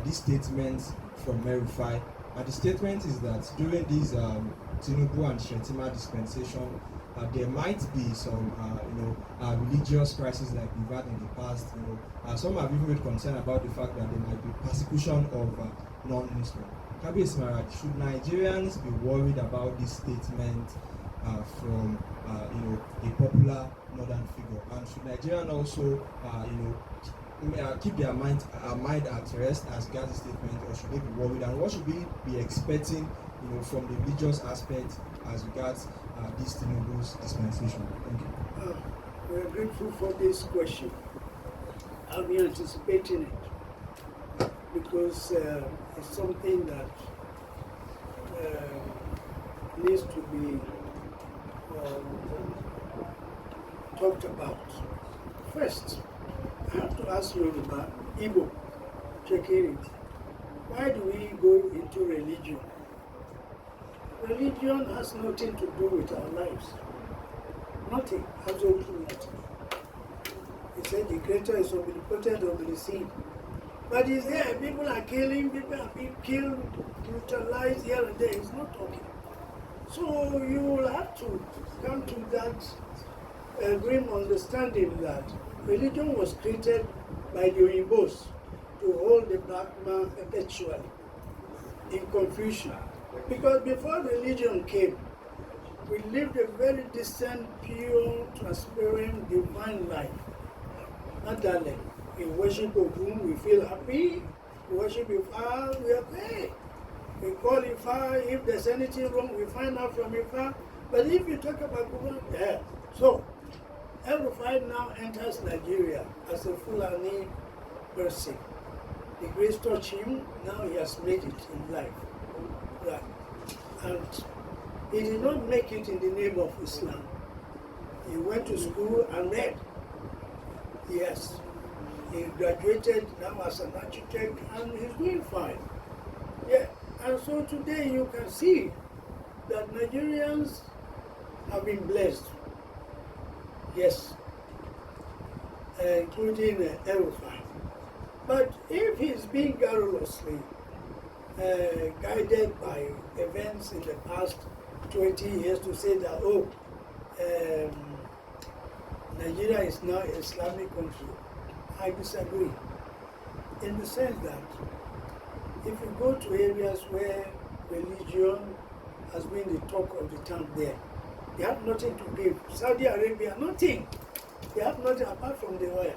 this statement from El-Rufai. And the statement is that during this Tinubu and Shettima dispensation, there might be some, religious crisis like we've had in the past. Some have even made concern about the fact that there might be persecution of non-Muslim. Kabiyesi Maharaji, should Nigerians be worried about this statement from, a popular northern figure? And should Nigerians also, keep their mind at rest as regards the statement, or should they be worried? And what should we be expecting, from the religious aspect as regards this Tinubu's dispensation? Thank you. We are grateful for this question. I'll be anticipating it because it's something that needs to be talked about. First, I have to ask you about Igbo, Chekiri. Why do we go into religion? Religion has nothing to do with our lives. Nothing, absolutely nothing. He said the creator is omnipotent, omniscient. But is there, people are killing, people are being killed, brutalized here and there. It's not talking. So you will have to come to that grim understanding that religion was created by the Oyinbos to hold the black man perpetually in confusion. Because before religion came, we lived a very decent, pure, transparent, divine life. Not that like, we worship Ogun, we feel happy. We worship Ifa, we are okay. We call Ifa, if there's anything wrong, we find out from Ifa. But if you talk about Ogun, yeah. So, El-Rufai now enters Nigeria as a Fulani person. The grace touched him, now he has made it in life. Right. And he did not make it in the name of Islam. He went to school and read. Yes. He graduated now as an architect and he's doing fine. Yeah. And so today you can see that Nigerians have been blessed. Yes. Including El-Rufai. But if he's being garrulously guided by events in the past 20 years to say that, Nigeria is now an Islamic country, I disagree. In the sense that if you go to areas where religion has been the talk of the town there, they have nothing to give. Saudi Arabia, nothing. They have nothing apart from the oil.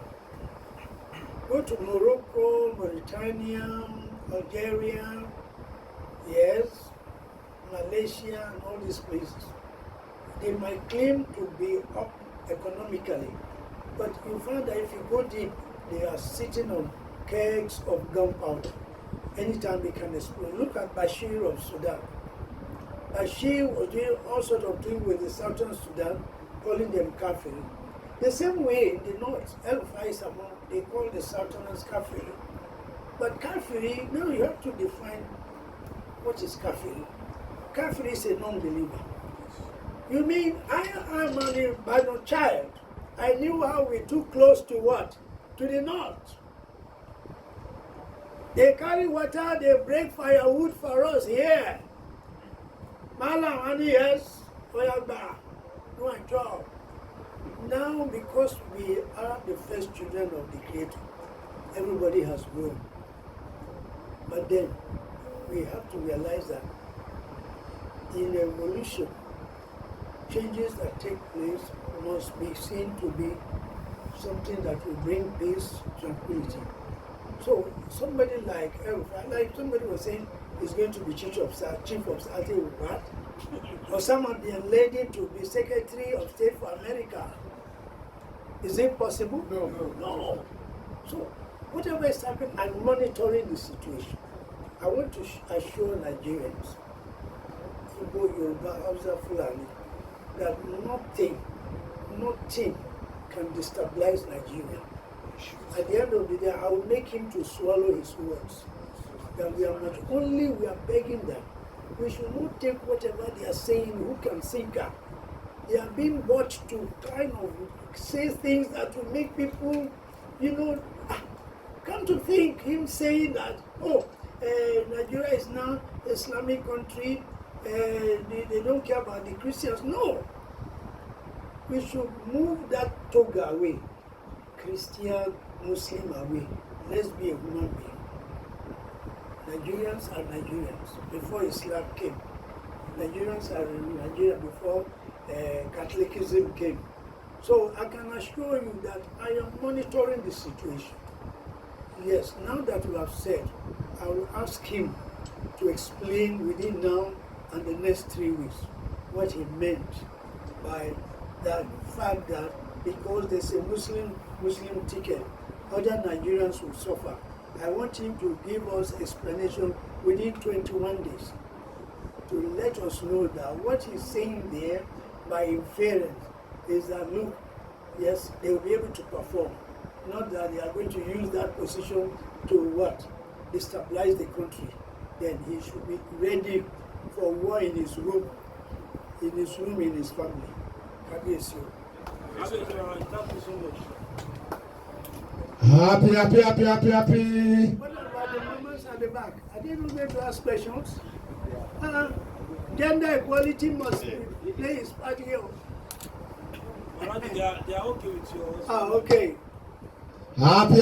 Go to Morocco, Mauritania, Algeria, yes, Malaysia, and all these places. They might claim to be up economically, but you find that if you go deep, they are sitting on kegs of gunpowder. Anytime they can explode. Look at Bashir of Sudan. Bashir was doing all sorts of things with the southern Sudan, calling them kafir. The same way in the north, El-Rufai is among, they call the southerners kafir. But kafiri, now you have to define what is kafiri. Kafiri is a non-believer. You mean, I am an Ibadan child. I knew how we too close to what? To the north. They carry water, they break firewood for us here. Malam and yes, Oyagba, do a job. Now, because we are the first children of the Creator, everybody has grown. But then, we have to realize that in evolution, changes that take place must be seen to be something that will bring peace, tranquility. So somebody like somebody was saying is going to be chief of staff. What? Or someone being lady to be Secretary of State for America. Is it possible? No. So whatever is happening, I'm monitoring the situation. I want to assure Nigerians, Igbo, Yoruba, Hausa, Fulani, that nothing can destabilize Nigeria. At the end of the day, I will make him to swallow his words. That we are begging them. We should not take whatever they are saying, who can think up. They are being bought to kind of say things that will make people, come to think him saying that, Nigeria is now an Islamic country, they don't care about the Christians. No. We should move that toga away. Christian, Muslim away. Let's be a human being. Nigerians are Nigerians before Islam came. Nigerians are in Nigeria before Catholicism came. So I can assure you that I am monitoring the situation. Yes, now that you have said, I will ask him to explain within now and the next 3 weeks what he meant by the fact that because there's a Muslim ticket, other Nigerians will suffer. I want him to give us explanation within 21 days to let us know that what he's saying there by inference is that, look, yes, they will be able to perform. Not that they are going to use that position to what? Destabilize the country. Then he should be ready for war in his room, in his family. God bless you. Thank you so much. Happy. What about the members at the back? Are they not going to ask questions? Gender equality must play its part here. They are okay with yours. Okay. Happy.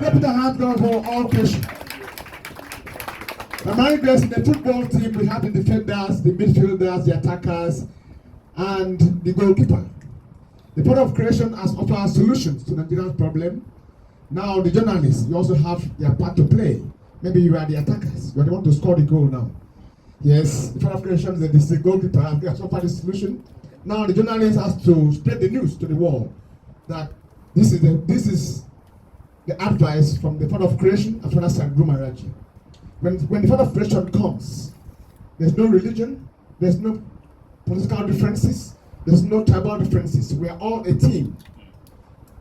Let's put the hands down for all questions. Remind us, in the football team, we have the defenders, the midfielders, the attackers, and the goalkeeper. The Board of Creation has offered solutions to Nigeria's problem. Now, the journalists, you also have their part to play. Maybe you are the attackers. You are the one to score the goal now. Yes, the Board of Creation is the goalkeeper, and they have offered the solution. Now, the journalist has to spread the news to the world that this is the advice from the Board of Creation and Father Sangru Maraji. When the Father of Creation comes, there's no religion, there's no political differences, there's no tribal differences. We are all a team.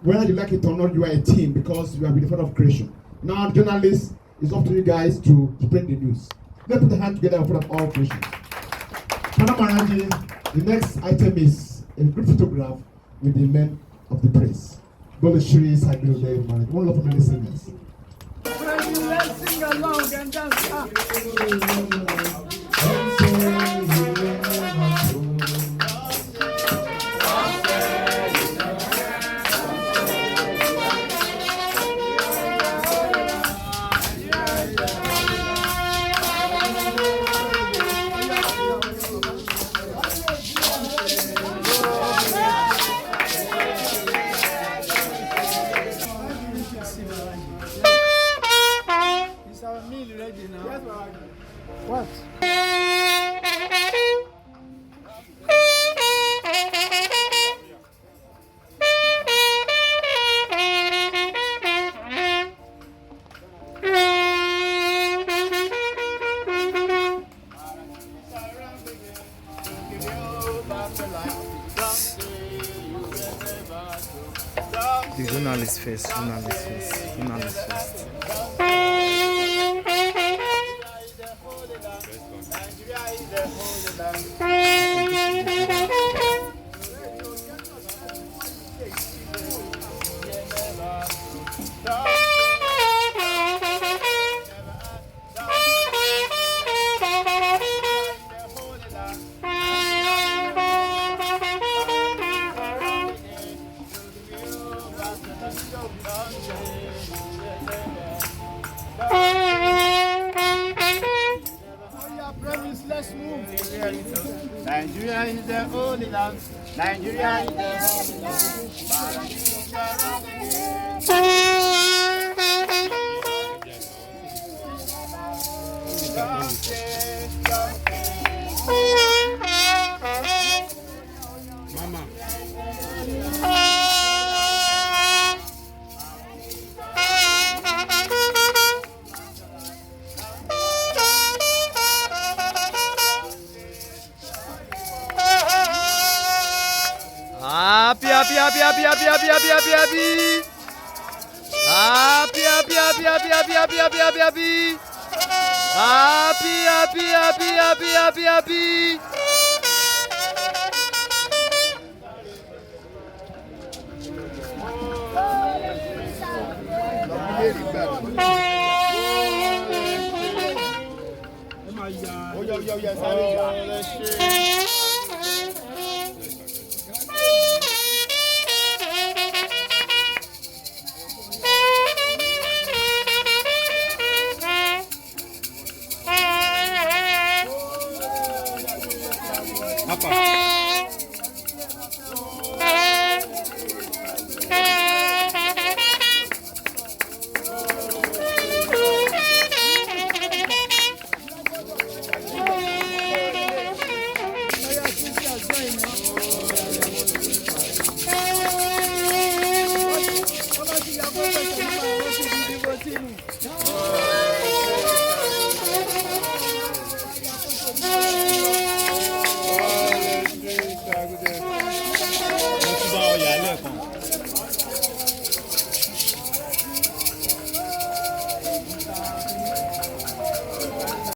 Whether you like it or not, you are a team because you are with the Father of Creation. Now, journalists, it's up to you guys to spread the news. Let's put the hand together in front of all Creation. Father Maraji, the next item is a group photograph with the men of the praise. Bolishiri Saibiro Dev Maraji, one of the many singers. Let's sing along and dance. What? The journalist first. Nigeria is the only land. Nigeria is the Mama. Happy, happy, happy, happy, happy, happy, happy, happy, happy. Happy, happy, happy, happy, happy, happy, happy, happy, happy. Happy, happy, happy, happy, happy, happy. Apa?